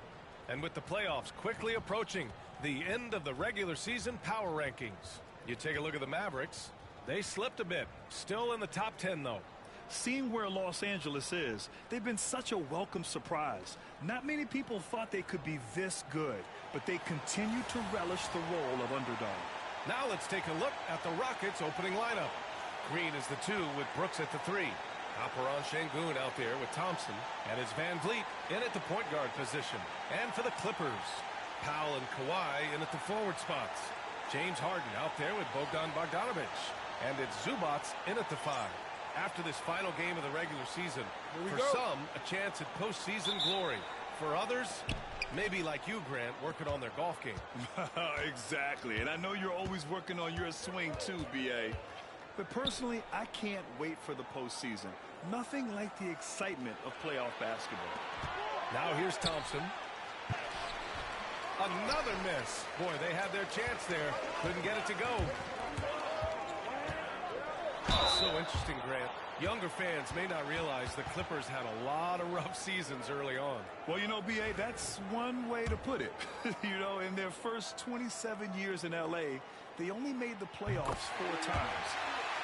And with the playoffs quickly approaching, the end of the regular season power rankings. You take a look at the Mavericks. They slipped a bit. Still in the top 10, though. Seeing where Los Angeles is, they've been such a welcome surprise. Not many people thought they could be this good, but they continue to relish the role of underdog. Now let's take a look at the Rockets' opening lineup. Green is the 2 with Brooks at the 3. Alperen Sengun out there with Thompson. And it's Van Vliet in at the point guard position. And for the Clippers, Powell and Kawhi in at the forward spots. James Harden out there with Bogdan Bogdanovic. And it's Zubats in at the 5. After this final game of the regular season, for some, a chance at postseason glory. For others, maybe like you, Grant, working on their golf game. Exactly, and I know you're always working on your swing too, B.A. But personally, I can't wait for the postseason. Nothing like the excitement of playoff basketball. Now here's Thompson. Another miss. Boy, they had their chance there. Couldn't get it to go. So interesting, Grant. Younger fans may not realize the Clippers had a lot of rough seasons early on. Well, you know, B.A., that's one way to put it. You know, in their first 27 years in L.A., they only made the playoffs 4 times.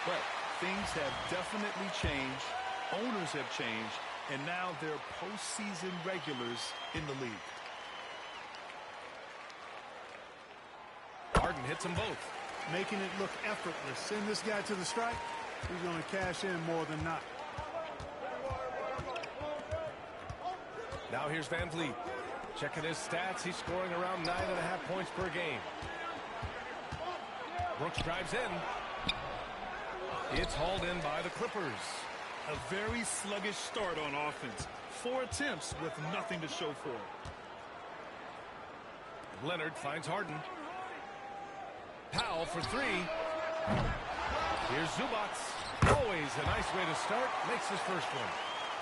But things have definitely changed. Owners have changed. And now they're postseason regulars in the league. Harden hits them both. Making it look effortless. Send this guy to the strike. He's going to cash in more than not. Now here's Van Vliet. Checking his stats. He's scoring around 9.5 points per game. Brooks drives in. It's hauled in by the Clippers. A very sluggish start on offense. 4 attempts with nothing to show for it. Leonard finds Harden. Powell for 3. Here's Zubac. Always a nice way to start. Makes his first one.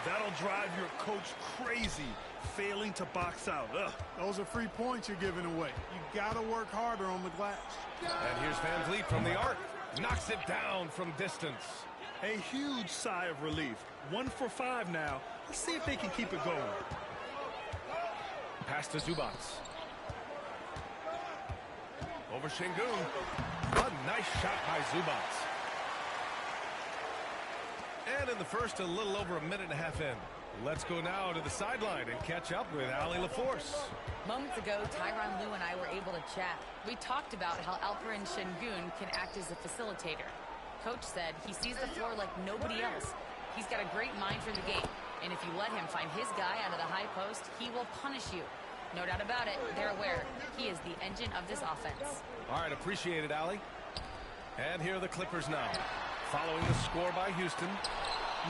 That'll drive your coach crazy, failing to box out. Ugh. Those are free points you're giving away. You got to work harder on the glass. And here's Van Vliet from the arc. Knocks it down from distance. A huge sigh of relief. 1 for 5 now. Let's see if they can keep it going. Pass to Zubac. Over Şengün. A nice shot by Zubac. And in the first, a little over a minute and a half in. Let's go now to the sideline and catch up with Allie LaForce. Moments ago, Tyronn Lue and I were able to chat. We talked about how Alperen Şengün can act as a facilitator. Coach said he sees the floor like nobody else. He's got a great mind for the game. And if you let him find his guy out of the high post, he will punish you. No doubt about it, they're aware. He is the engine of this offense. All right, appreciate it, Allie. And here are the Clippers now. Following the score by Houston.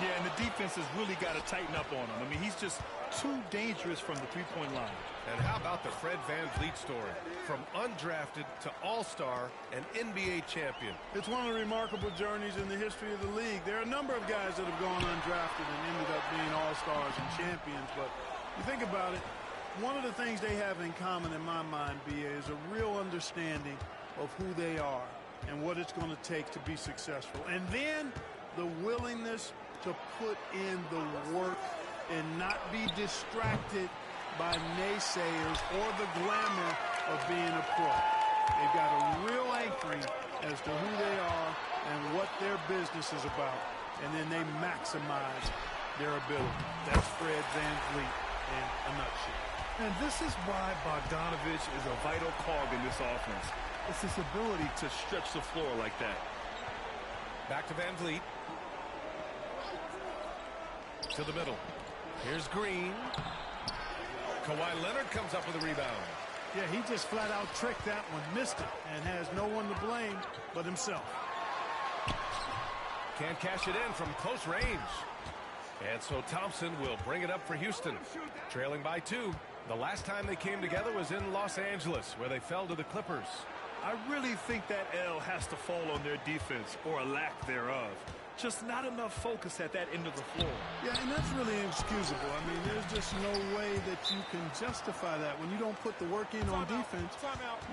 Yeah, and the defense has really got to tighten up on him. I mean, he's just too dangerous from the three-point line. And how about the Fred Van Vliet story? From undrafted to all-star and NBA champion. It's one of the remarkable journeys in the history of the league. There are a number of guys that have gone undrafted and ended up being all-stars and champions. But you think about it, one of the things they have in common in my mind, B.A., is a real understanding of who they are and what it's going to take to be successful. And then the willingness to put in the work and not be distracted by naysayers or the glamour of being a pro. They've got a real anchoring as to who they are and what their business is about, and then they maximize their ability. That's Fred Van Vliet in a nutshell. And this is why Bogdanovich is a vital cog in this offense. It's his ability to stretch the floor like that. Back to Van Vliet. To the middle. Here's Green. Kawhi Leonard comes up with a rebound. Yeah, he just flat out tricked that one, missed it, and has no one to blame but himself. Can't cash it in from close range. And so Thompson will bring it up for Houston. Trailing by 2. The last time they came together was in Los Angeles, where they fell to the Clippers. I really think that L has to fall on their defense, or a lack thereof. Just not enough focus at that end of the floor. Yeah, and that's really inexcusable. I mean, there's just no way that you can justify that. When you don't put the work in on defense,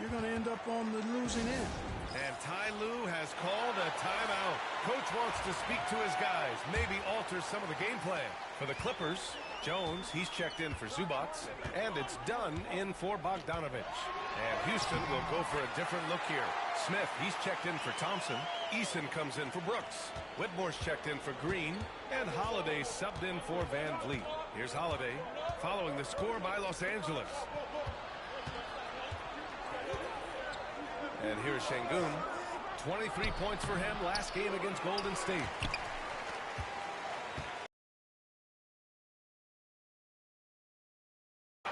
you're going to end up on the losing end. And Ty Lue has called a timeout. Coach wants to speak to his guys, maybe alter some of the game plan. For the Clippers, Jones, he's checked in for Zubac, and it's Dunn in for Bogdanovich. And Houston will go for a different look here. Smith, he's checked in for Thompson. Eason comes in for Brooks. Whitmore's checked in for Green. And Holiday subbed in for Van Vliet. Here's Holiday following the score by Los Angeles. And here's Şengün. 23 points for him last game against Golden State.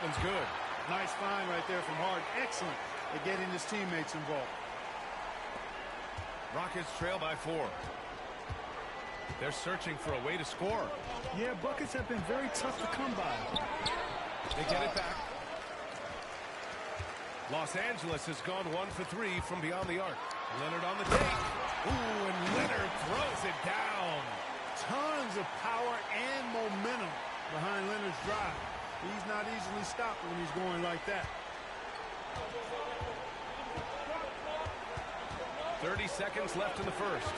One's good. Nice find right there from Harden. Excellent at getting his teammates involved. Rockets trail by 4. They're searching for a way to score. Yeah, buckets have been very tough to come by. They get it back. Los Angeles has gone 1 for 3 from beyond the arc. Leonard on the take. Ooh, and Leonard throws it down. Tons of power and momentum behind Leonard's drive. He's not easily stopped when he's going like that. 30 seconds left in the first.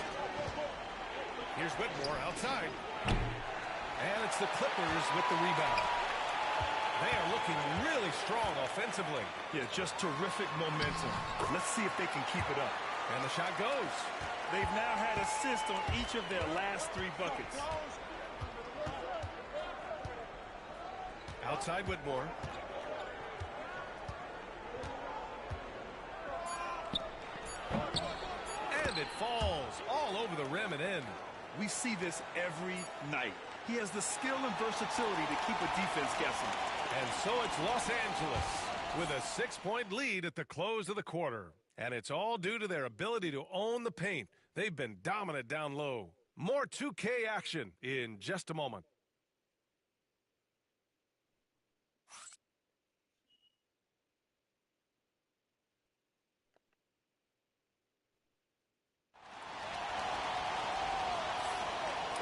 Here's Whitmore outside. And it's the Clippers with the rebound. They are looking really strong offensively. Yeah, just terrific momentum. Let's see if they can keep it up. And the shot goes. They've now had assists on each of their last 3 buckets. Outside Whitmore. falls all over the rim and in. We see this every night. He has the skill and versatility to keep a defense guessing. And so it's Los Angeles with a 6-point lead at the close of the quarter. And it's all due to their ability to own the paint. They've been dominant down low. More 2K action in just a moment.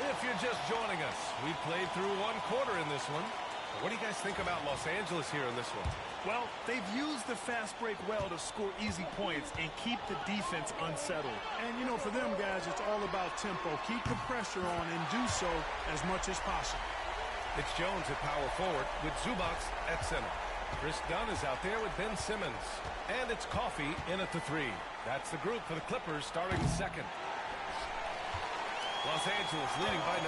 If you're just joining us, we played through one quarter in this one. What do you guys think about Los Angeles here in this one? Well, they've used the fast break well to score easy points and keep the defense unsettled. And, you know, for them guys, it's all about tempo. Keep the pressure on and do so as much as possible. It's Jones at power forward with Zubac at center. Chris Dunn is out there with Ben Simmons. And it's Coffey in at the 3. That's the group for the Clippers starting the second. Los Angeles leading by 9.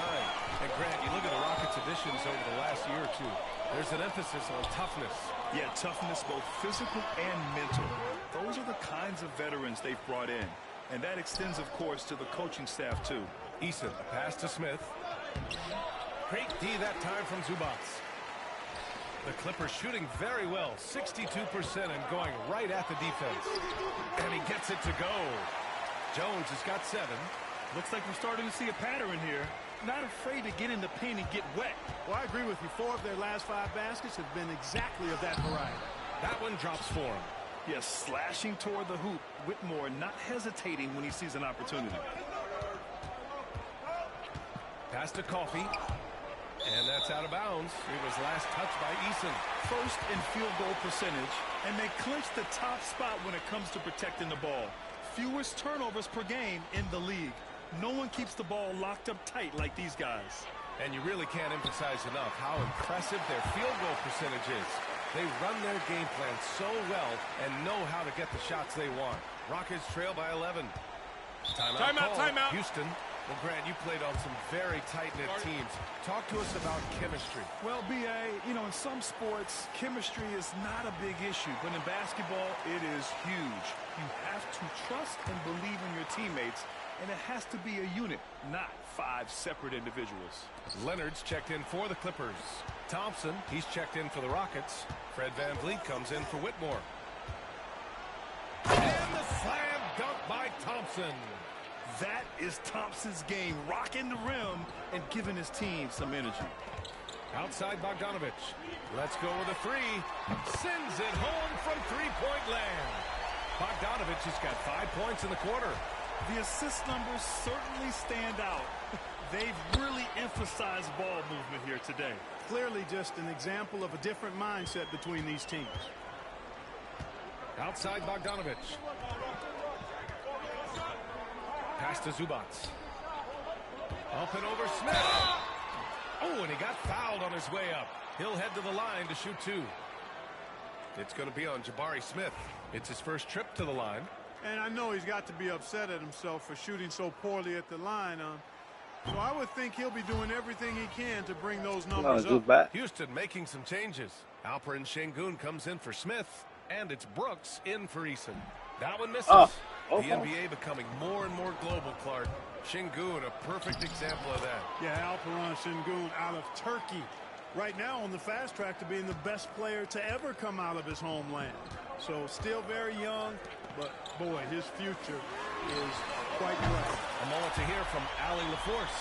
And Grant, you look at the Rockets' additions over the last year or two. There's an emphasis on toughness. Yeah, toughness, both physical and mental. Those are the kinds of veterans they've brought in. And that extends, of course, to the coaching staff, too. Eason, a pass to Smith. Great D that time from Zubac. The Clippers shooting very well, 62% and going right at the defense. And he gets it to go. Jones has got 7. Looks like we're starting to see a pattern here. Not afraid to get in the paint and get wet. Well, I agree with you. 4 of their last 5 baskets have been exactly of that variety. That one drops for him. Yes, slashing toward the hoop. Whitmore not hesitating when he sees an opportunity. Pass to Coffey. And that's out of bounds. It was last touched by Eason. First in field goal percentage, and they clinch the top spot when it comes to protecting the ball. Fewest turnovers per game in the league. No one keeps the ball locked up tight like these guys. And you really can't emphasize enough how impressive their field goal percentage is. They run their game plan so well and know how to get the shots they want. Rockets trail by 11. Timeout. Houston. Well, Grant, you played on some very tight-knit teams. Talk to us about chemistry. Well, B.A., you know, in some sports, chemistry is not a big issue. But in basketball, it is huge. You have to trust and believe in your teammates, and it has to be a unit, not 5 separate individuals. Leonard's checked in for the Clippers. Thompson, he's checked in for the Rockets. Fred VanVleet comes in for Whitmore. And the slam dunk by Thompson. That is Thompson's game, rocking the rim and giving his team some energy. Outside Bogdanovich. Let's go with a 3. Sends it home from 3-point land. Bogdanovich has got 5 points in the quarter. The assist numbers certainly stand out. They've really emphasized ball movement here today. Clearly just an example of a different mindset between these teams. Outside Bogdanovich. Pass to Zubac. Up and over Smith. Oh, and he got fouled on his way up. He'll head to the line to shoot 2. It's going to be on Jabari Smith. It's his first trip to the line. And I know he's got to be upset at himself for shooting so poorly at the line. So I would think he'll be doing everything he can to bring those numbers up. Houston making some changes. Alperen Şengün comes in for Smith. And it's Brooks in for Eason. That one misses. The NBA becoming more and more global, Clark. Şengün, a perfect example of that. Yeah, Alperen Şengün out of Turkey. Right now on the fast track to being the best player to ever come out of his homeland. So still very young, but boy, his future is quite bright. A moment to hear from Allie LaForce.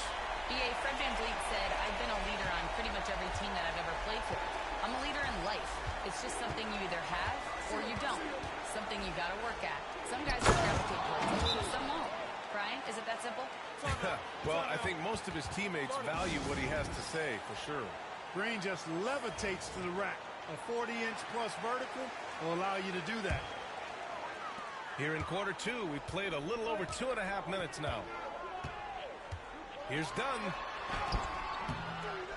B.A. Fred VanVleet said, I've been a leader on pretty much every team that I've ever played for. I'm a leader in life. It's just something you either have or you don't. Something you got to work at. Some guys will gravitate towards it, some won't. Brian, is it that simple? Well, I think most of his teammates value what he has to say, for sure. Green just levitates to the rack. A 40-inch plus vertical will allow you to do that. Here in quarter 2, we've played a little over 2.5 minutes now. Here's Dunn.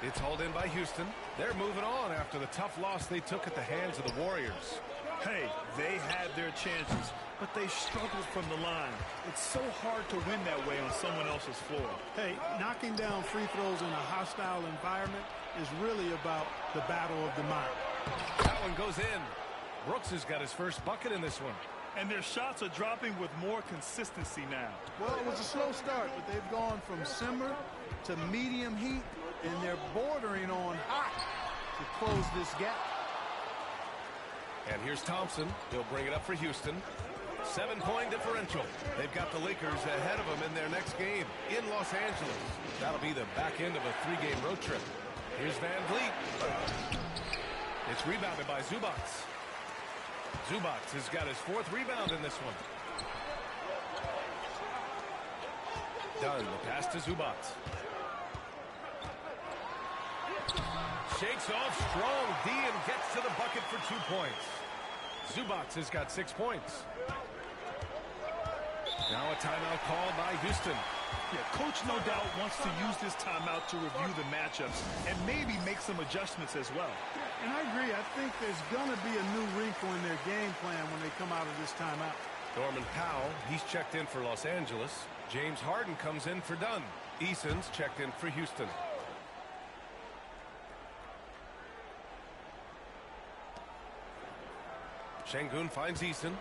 It's hauled in by Houston. They're moving on after the tough loss they took at the hands of the Warriors. Hey, they had their chances, but they struggled from the line. It's so hard to win that way on someone else's floor. Hey, knocking down free throws in a hostile environment is really about the battle of the mind. That one goes in. Brooks has got his first bucket in this one. And their shots are dropping with more consistency now. Well, it was a slow start, but they've gone from simmer to medium heat, and they're bordering on hot to close this gap. And here's Thompson. He'll bring it up for Houston. 7-point differential. They've got the Lakers ahead of them in their next game in Los Angeles. That'll be the back end of a 3-game road trip. Here's Van Vliet. It's rebounded by Zubac. Zubac has got his 4th rebound in this one. Dunn, the pass to Zubac. Shakes off strong D and gets to the bucket for 2 points. Zubac has got 6 points. Now a timeout called by Houston. Yeah, coach no doubt wants to use this timeout to review the matchups and maybe make some adjustments as well. And I agree. I think there's going to be a new wrinkle in their game plan when they come out of this timeout. Norman Powell, he's checked in for Los Angeles. James Harden comes in for Dunn. Eason's checked in for Houston. Şengün finds Eason.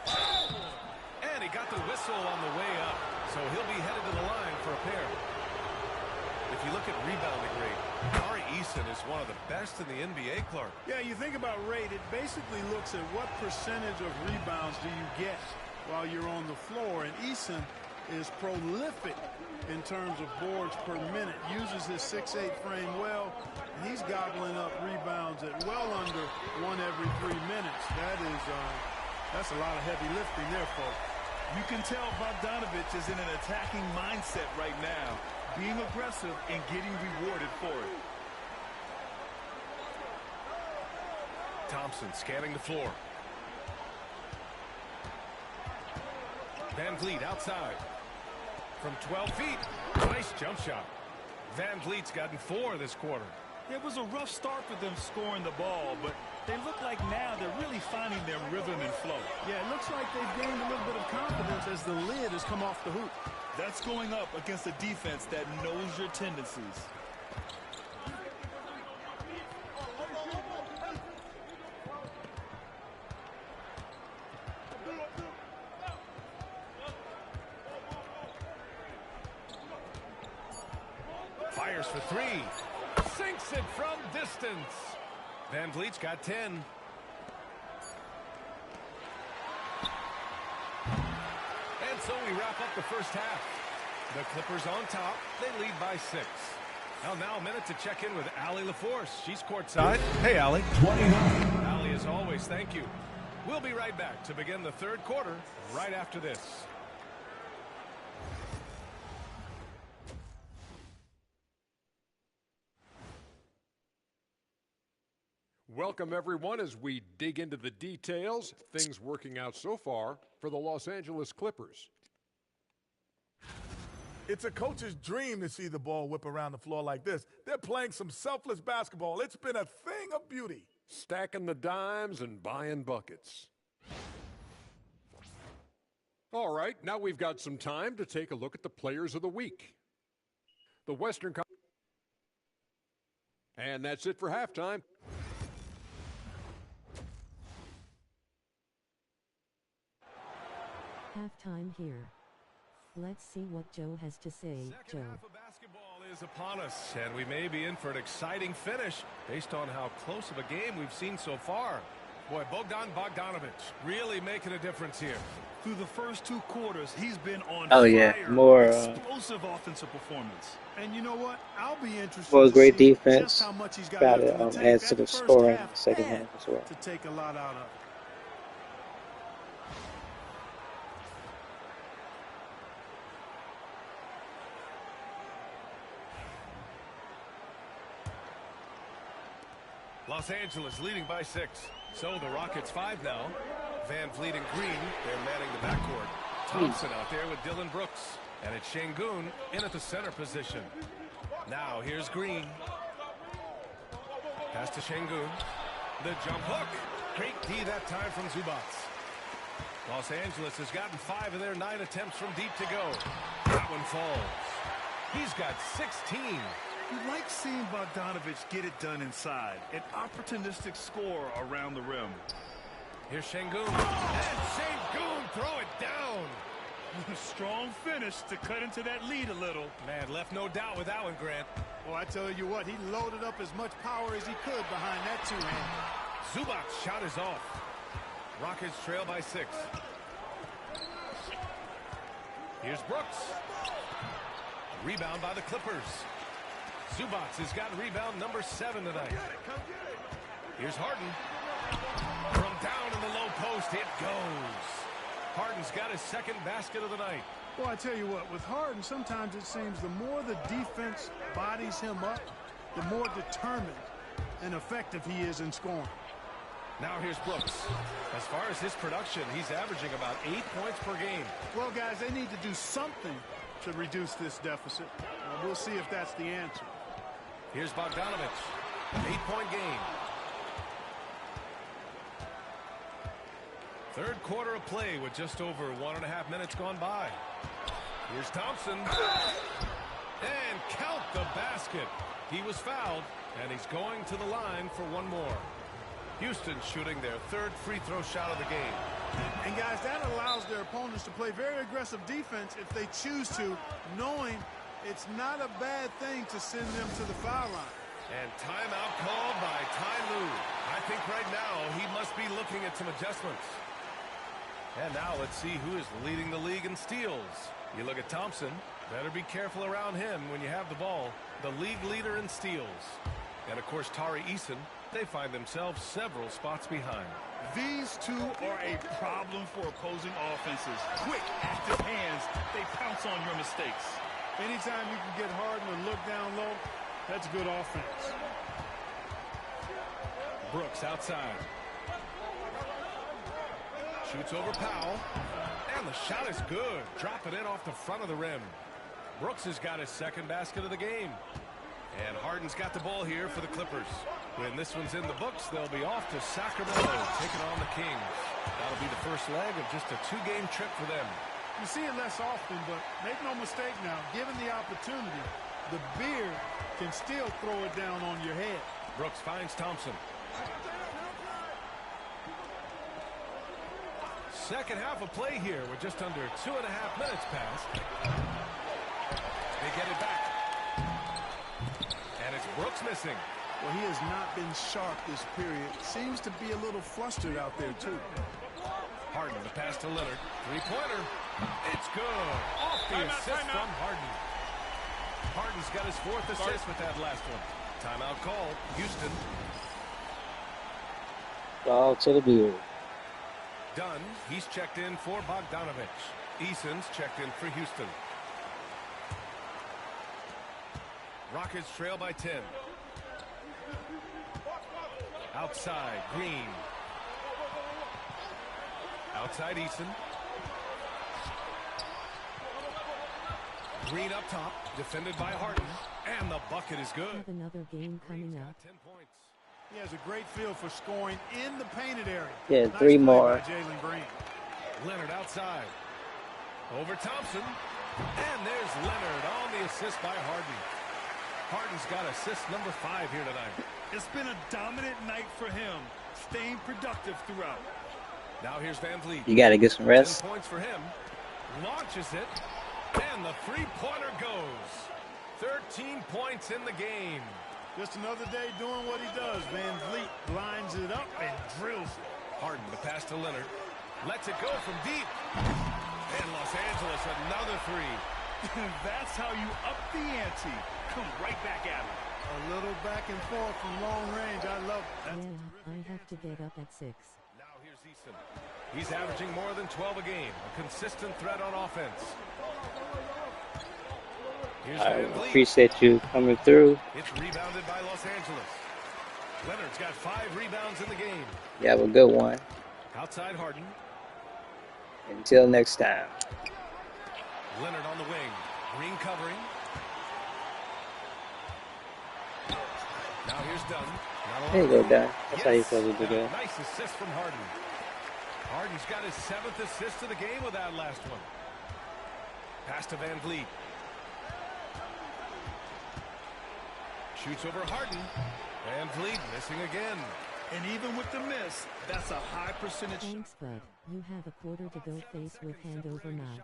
And he got the whistle on the way up, so he'll be headed to the line for a pair. If you look at rebounding rate, Tari Eason is one of the best in the NBA, Clark. Yeah, you think about rate, it basically looks at what percentage of rebounds do you get while you're on the floor, and Eason is prolific in terms of boards per minute, uses his 6'8" frame well, and he's gobbling up rebounds at well under 1 every 3 minutes. That's a lot of heavy lifting there, folks. You can tell Bogdanović is in an attacking mindset right now, being aggressive and getting rewarded for it. Thompson scanning the floor. Van Vliet outside. From 12 feet. Nice jump shot. Van Vliet's gotten 4 this quarter. It was a rough start for them scoring the ball, but they look like now they're really finding their rhythm and flow. Yeah, it looks like they've gained a little bit of confidence as the lid has come off the hoop. That's going up against a defense that knows your tendencies. Fires for 3. Sinks it from distance. Van Vliet's got 10. And so we wrap up the first half. The Clippers on top. They lead by 6. Now a minute to check in with Allie LaForce. She's courtside. Hey, Allie. 29. Allie, as always, thank you. We'll be right back to begin the third quarter right after this. Welcome, everyone, as we dig into the details. Things working out so far for the Los Angeles Clippers. It's a coach's dream to see the ball whip around the floor like this. They're playing some selfless basketball. It's been a thing of beauty. Stacking the dimes and buying buckets. All right, now we've got some time to take a look at the players of the week. The Western Conference. And that's it for halftime. Halftime here. Let's see what Joe has to say. Joe. Half of basketball is upon us, and we may be in for an exciting finish based on how close of a game we've seen so far. Boy, Bogdan Bogdanović really making a difference here. Through the first 2 quarters, he's been on yeah, fire. more Explosive offensive performance. And you know what? I'll be interested more to great see defense. just how much he's got Got left it. in the tank. Adds to That the first scoring in half the second had half as well. to take a lot out of. Los Angeles leading by 6. So the Rockets 5 now. Van Vliet and Green, they're manning the backcourt. Thompson out there with Dylan Brooks. And it's Şengün in at the center position. Now here's Green. Pass to Şengün. The jump hook. Great D that time from Zubac. Los Angeles has gotten 5 of their 9 attempts from deep to go. That one falls. He's got 16. You like seeing Bogdanović get it done inside. An opportunistic score around the rim. Here's Şengün. And Şengün throw it down. Strong finish to cut into that lead a little. Man, left no doubt with that one, Grant. Well, I tell you what, he loaded up as much power as he could behind that two-hand. Zubac's shot is off. Rockets trail by 6. Here's Brooks. Rebound by the Clippers. Zubac has got rebound number 7 tonight. Here's Harden. From down in the low post, it goes. Harden's got his second basket of the night. Well, I tell you what, with Harden, sometimes it seems the more the defense bodies him up, the more determined and effective he is in scoring. Now here's Brooks. As far as his production, he's averaging about 8 points per game. Well, guys, they need to do something to reduce this deficit. We'll see if that's the answer. Here's Bogdanović. 8-point game. Third quarter of play with just over 1.5 minutes gone by. Here's Thompson. And count the basket. He was fouled, and he's going to the line for one more. Houston shooting their third free throw shot of the game. And guys, that allows their opponents to play very aggressive defense if they choose to, knowing it's not a bad thing to send them to the foul line. And timeout called by Ty Lue. I think right now he must be looking at some adjustments. And now let's see who is leading the league in steals. You look at Thompson. Better be careful around him when you have the ball. The league leader in steals. And, of course, Tari Eason. They find themselves several spots behind. These two are a problem for opposing offenses. Quick, active hands. They pounce on your mistakes. Anytime you can get Harden to look down low, that's good offense. Brooks outside. Shoots over Powell. And the shot is good. Dropping it off the front of the rim. Brooks has got his second basket of the game. And Harden's got the ball here for the Clippers. When this one's in the books, they'll be off to Sacramento, taking on the Kings. That'll be the first leg of just a 2-game trip for them. You see it less often, but make no mistake now, given the opportunity, the beard can still throw it down on your head. Brooks finds Thompson. Second half of play here with just under 2.5 minutes passed. They get it back. And it's Brooks missing. Well, he has not been sharp this period. Seems to be a little flustered out there, too. Harden, the pass to Leonard. Three-pointer. It's good. Off the assist from Harden. Harden's got his 4th assist with that last one. Timeout called. Houston. Ball to the beard. Dunn, he's checked in for Bogdanović. Eason's checked in for Houston. Rockets trail by 10. Outside, Green. Outside, Eason. Green up top, defended by Harden. And the bucket is good. Have another game coming up. 10 points. He has a great feel for scoring in the painted area. Yeah, nice 3 more. By Jalen Green. Leonard outside. Over Thompson. And there's Leonard on the assist by Harden. Harden's got assist number 5 here tonight. It's been a dominant night for him, staying productive throughout. Now here's Van Vliet. You got to get some rest. 10 points for him. Launches it. And the three-pointer goes. 13 points in the game. Just another day doing what he does. Van Vliet lines it up and drills it. Harden, the pass to Leonard. Lets it go from deep. And Los Angeles, another 3. That's how you up the ante. Come right back at him. A little back and forth from long range. I love it. Yeah, I have to get up at 6. Now here's Eason. He's averaging more than 12 a game. A consistent threat on offense. Here's I Van Vliet. appreciate you coming through. It's rebounded by Los Angeles. Leonard's got 5 rebounds in the game. You have a good one. Outside Harden. Until next time. Leonard on the wing. Green covering. Now here's Dunn. There you go, Dunn. That's how you supposed to do that. Nice assist from Harden. Harden's got his 7th assist of the game with that last one. Pass to Van Vliet. Shoots over Harden. Van Vliet missing again. And even with the miss, that's a high percentage. Thanks, bud. You have a quarter to go face with hand over mouth.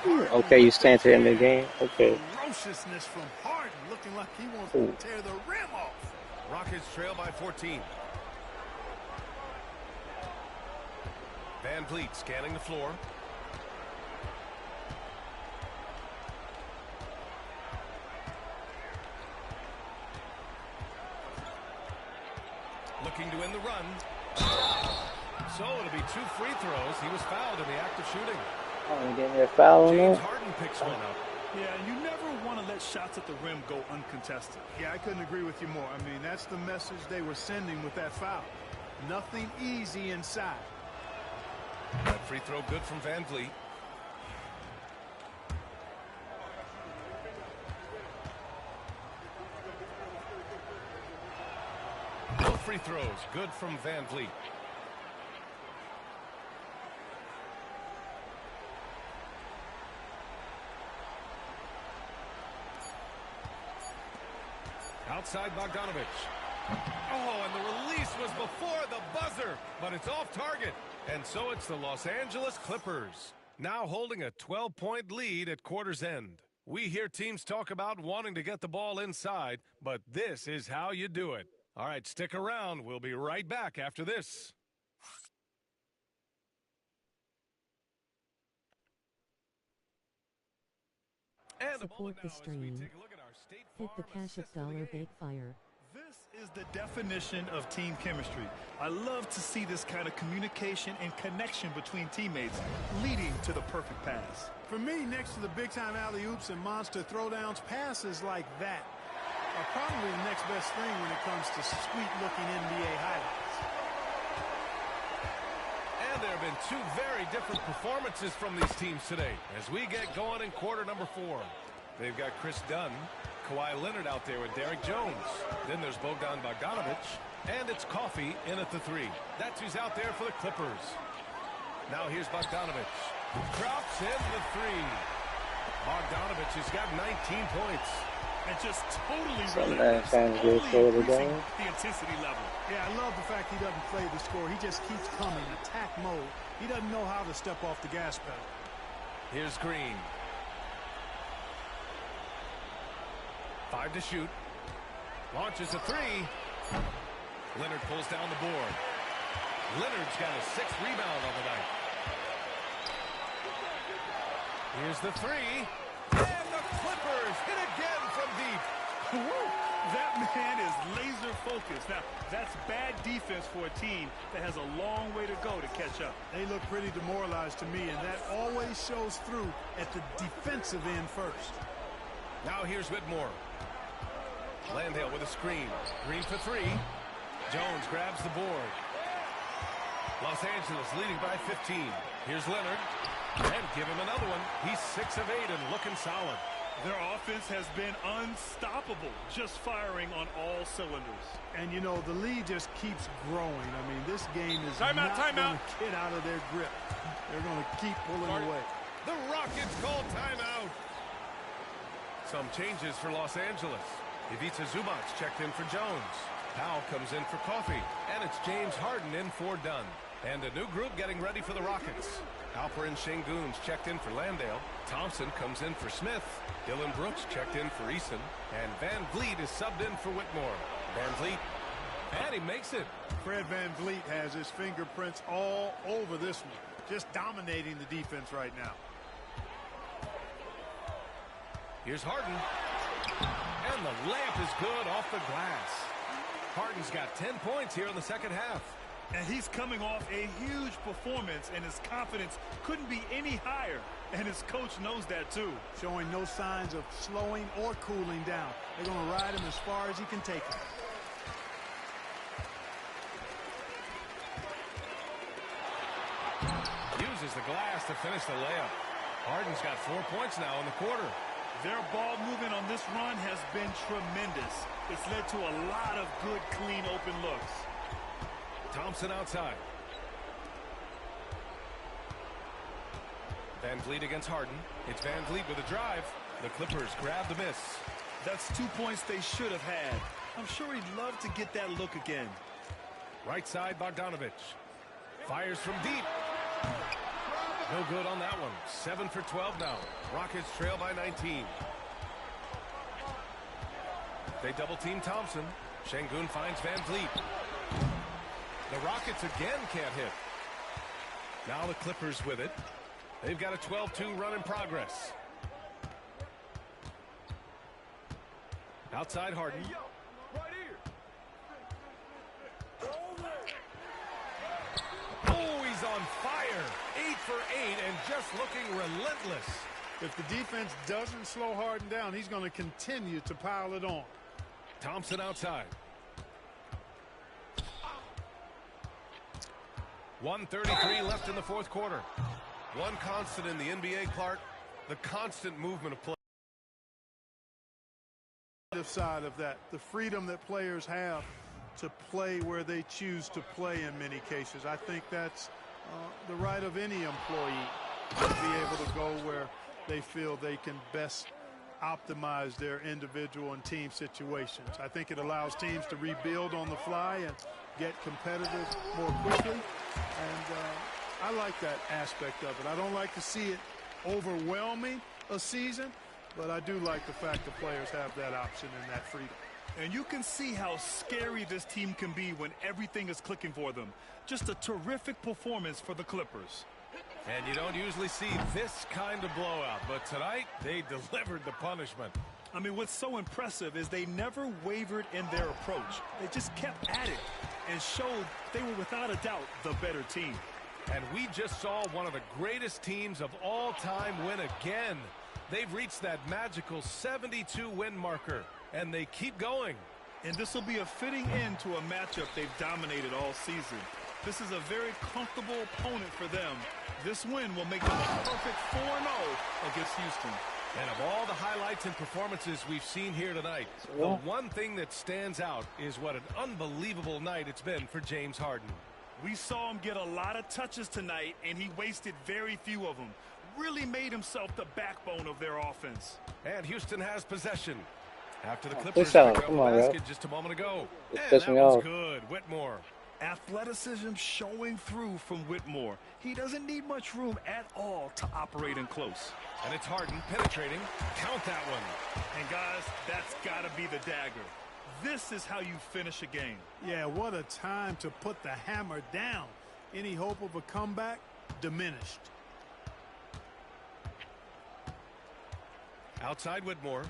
Okay, you stand to end the game. Okay. Ferociousness from Harden, looking like he wants to tear the rim off. Rockets trail by 14. Van Vliet scanning the floor. Looking to win the run. So it'll be 2 free throws. He was fouled in the act of shooting. Oh, getting a foul on James there? Harden picks one up. Yeah, you never want to let shots at the rim go uncontested. Yeah, I couldn't agree with you more. I mean, that's the message they were sending with that foul. Nothing easy inside. That free throw good from Van Vliet. Both free throws good from Van Vliet. Outside Bogdanovich. Oh, and the release was before the buzzer, but it's off target. And so it's the Los Angeles Clippers, now holding a 12-point lead at quarter's end. We hear teams talk about wanting to get the ball inside, but this is how you do it. All right, stick around. We'll be right back after this. And Support the stream. Hit the Cash App $, Bake Fire. This is the definition of team chemistry. I love to see this kind of communication and connection between teammates leading to the perfect pass. For me, next to the big-time alley-oops and monster throwdowns, passes like that are probably the next best thing when it comes to sweet-looking NBA highlights. And there have been 2 very different performances from these teams today as we get going in quarter number 4. They've got Chris Dunn, Kawhi Leonard out there with Derek Jones. Then there's Bogdan Bogdanovich, and it's Coffee in at the 3. That's who's out there for the Clippers. Now here's Bogdanovich. Drops in the 3. Bogdanovich has got 19 points. And just totally the intensity level. Yeah, I love the fact he doesn't play the score. He just keeps coming, attack mode. He doesn't know how to step off the gas pedal. Here's Green. 5 to shoot. Launches a 3. Leonard pulls down the board. Leonard's got a 6th rebound on the night. Here's the 3. And the Clippers hit again from deep. That man is laser focused. Now, that's bad defense for a team that has a long way to go to catch up. They look pretty demoralized to me, and that always shows through at the defensive end first. Now here's Whitmore. Landale with a screen. Green for 3. Jones grabs the board. Los Angeles leading by 15. Here's Leonard. And give him another one. He's 6 of 8 and looking solid. Their offense has been unstoppable, just firing on all cylinders. And, you know, the lead just keeps growing. I mean, this game is not going to get out of their grip. They're going to keep pulling away. The Rockets call timeout. Some changes for Los Angeles. Ivica Zubac checked in for Jones. Powell comes in for Coffee. And it's James Harden in for Dunn. And a new group getting ready for the Rockets. Alperen Sengun's checked in for Landale. Thompson comes in for Smith. Dillon Brooks checked in for Eason. And Van Vliet is subbed in for Whitmore. Van Vliet. And he makes it. Fred Van Vliet has his fingerprints all over this one. Just dominating the defense right now. Here's Harden. And the layup is good off the glass. Harden's got 10 points here in the second half. And he's coming off a huge performance, and his confidence couldn't be any higher. And his coach knows that, too. Showing no signs of slowing or cooling down. They're going to ride him as far as he can take him. Uses the glass to finish the layup. Harden's got 4 points now in the quarter. Their ball movement on this run has been tremendous. It's led to a lot of good, clean, open looks. Thompson outside. Van Vliet against Harden. It's Van Vliet with a drive. The Clippers grab the miss. That's 2 points they should have had. I'm sure he'd love to get that look again. Right side, Bogdanovich. Fires from deep. No good on that one. 7 for 12 now. Rockets trail by 19. They double team Thompson. Şengün finds Van Vliet. The Rockets again can't hit. Now the Clippers with it. They've got a 12-2 run in progress. Outside Harden. Oh, he's on fire. 8 for 8 and just looking relentless. If the defense doesn't slow Harden down, he's going to continue to pile it on. Thompson outside. 1:33 left in the fourth quarter. One constant in the NBA, Clark, the constant movement of play. Side of that, the freedom that players have to play where they choose to play in many cases. I think that's the right of any employee to be able to go where they feel they can best optimize their individual and team situations. I think it allows teams to rebuild on the fly and get competitive more quickly. And I like that aspect of it. I don't like to see it overwhelming a season, but I do like the fact that players have that option and that freedom. And you can see how scary this team can be when everything is clicking for them. Just a terrific performance for the Clippers. And you don't usually see this kind of blowout, but tonight they delivered the punishment. I mean, what's so impressive is they never wavered in their approach. They just kept at it and showed they were without a doubt the better team. And we just saw one of the greatest teams of all time win again. They've reached that magical 72-win marker, and they keep going. And this will be a fitting end to a matchup they've dominated all season. This is a very comfortable opponent for them. This win will make them a perfect 4-0 against Houston. And of all the highlights and performances we've seen here tonight, the one thing that stands out is what an unbelievable night it's been for James Harden. We saw him get a lot of touches tonight, and he wasted very few of them. Really made himself the backbone of their offense. And Houston has possession. After the Clippers Push out. picked up Come the on, basket bro. just a moment ago. Just And push that me was off. good. Whitmore. Athleticism showing through from Whitmore. He doesn't need much room at all to operate in close. And it's Harden penetrating. Count that one. And guys, that's got to be the dagger. This is how you finish a game. Yeah, what a time to put the hammer down. Any hope of a comeback diminished. Outside Whitmore.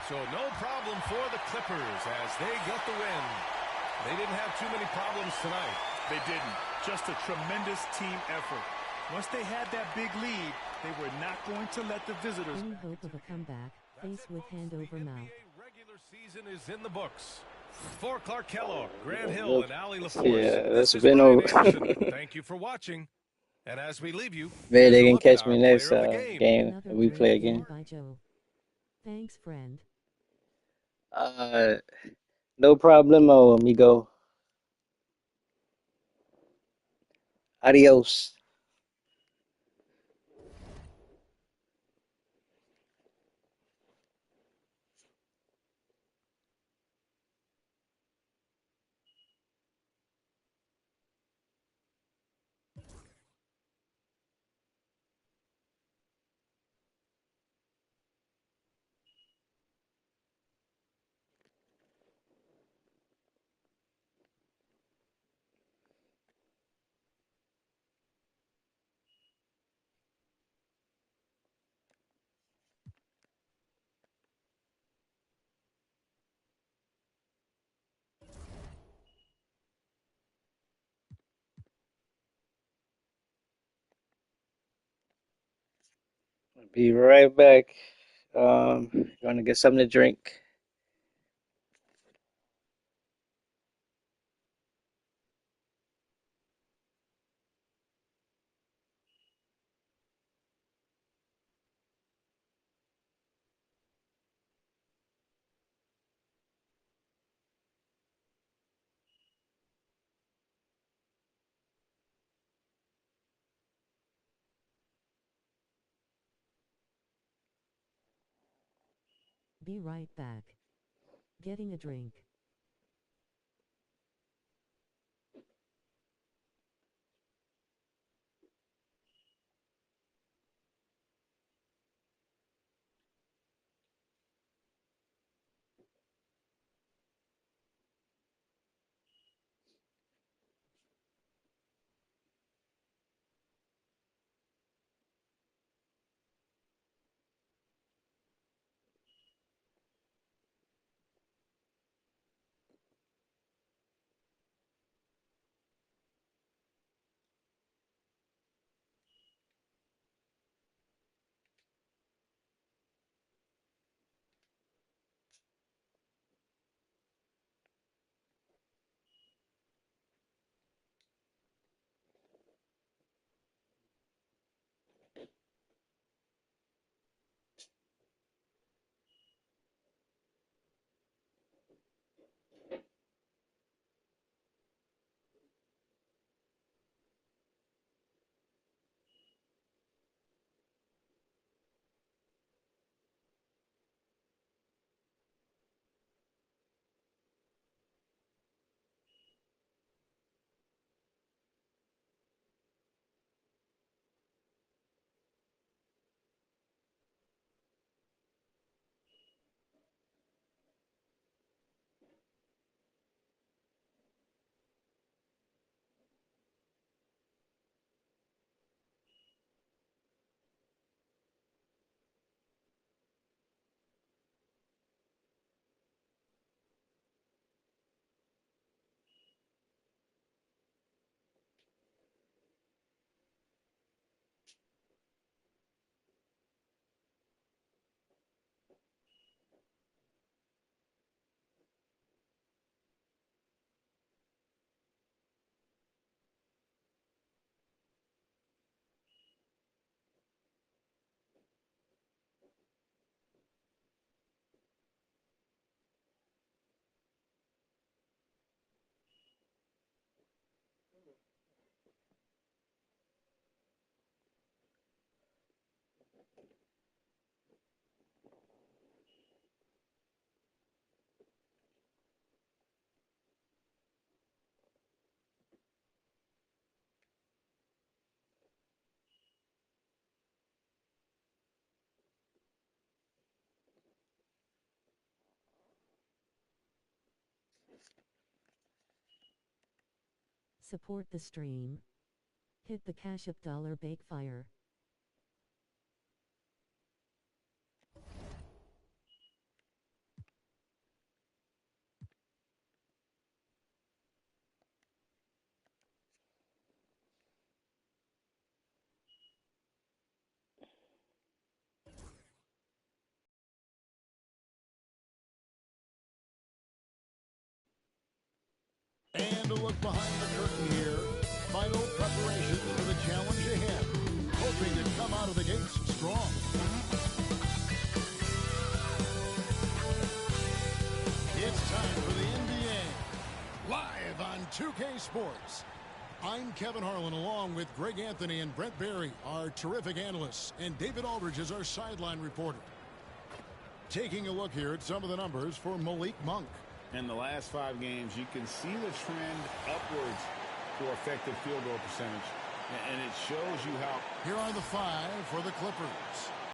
So no problem for the Clippers as they get the win. They didn't have too many problems tonight. They didn't. Just a tremendous team effort. Once they had that big lead, they were not going to let the visitors. Any hope of a comeback, face with hand over mouth. Regular season is in the books. For Clark Kellogg, Grant Hill, and Allie LaForce. Yeah, this that's is been Friday over. Action. Thank you for watching. And as we leave you, Maybe they here's a can look at catch me our next player of the game. game Another and we great play game again. by Joe. Thanks, friend. No problemo, amigo. Adios. Be right back. Gonna get something to drink. Be right back. Getting a drink. Support the stream. Hit the Cash App $Bakefire. And a look behind the curtain here. Final preparations for the challenge ahead. Hoping to come out of the gates strong. It's time for the NBA. Live on 2K Sports. I'm Kevin Harlan along with Greg Anthony and Brent Barry, our terrific analysts, and David Aldridge is our sideline reporter. Taking a look here at some of the numbers for Malik Monk. In the last 5 games, you can see the trend upwards for effective field goal percentage. And it shows you how... Here are the 5 for the Clippers.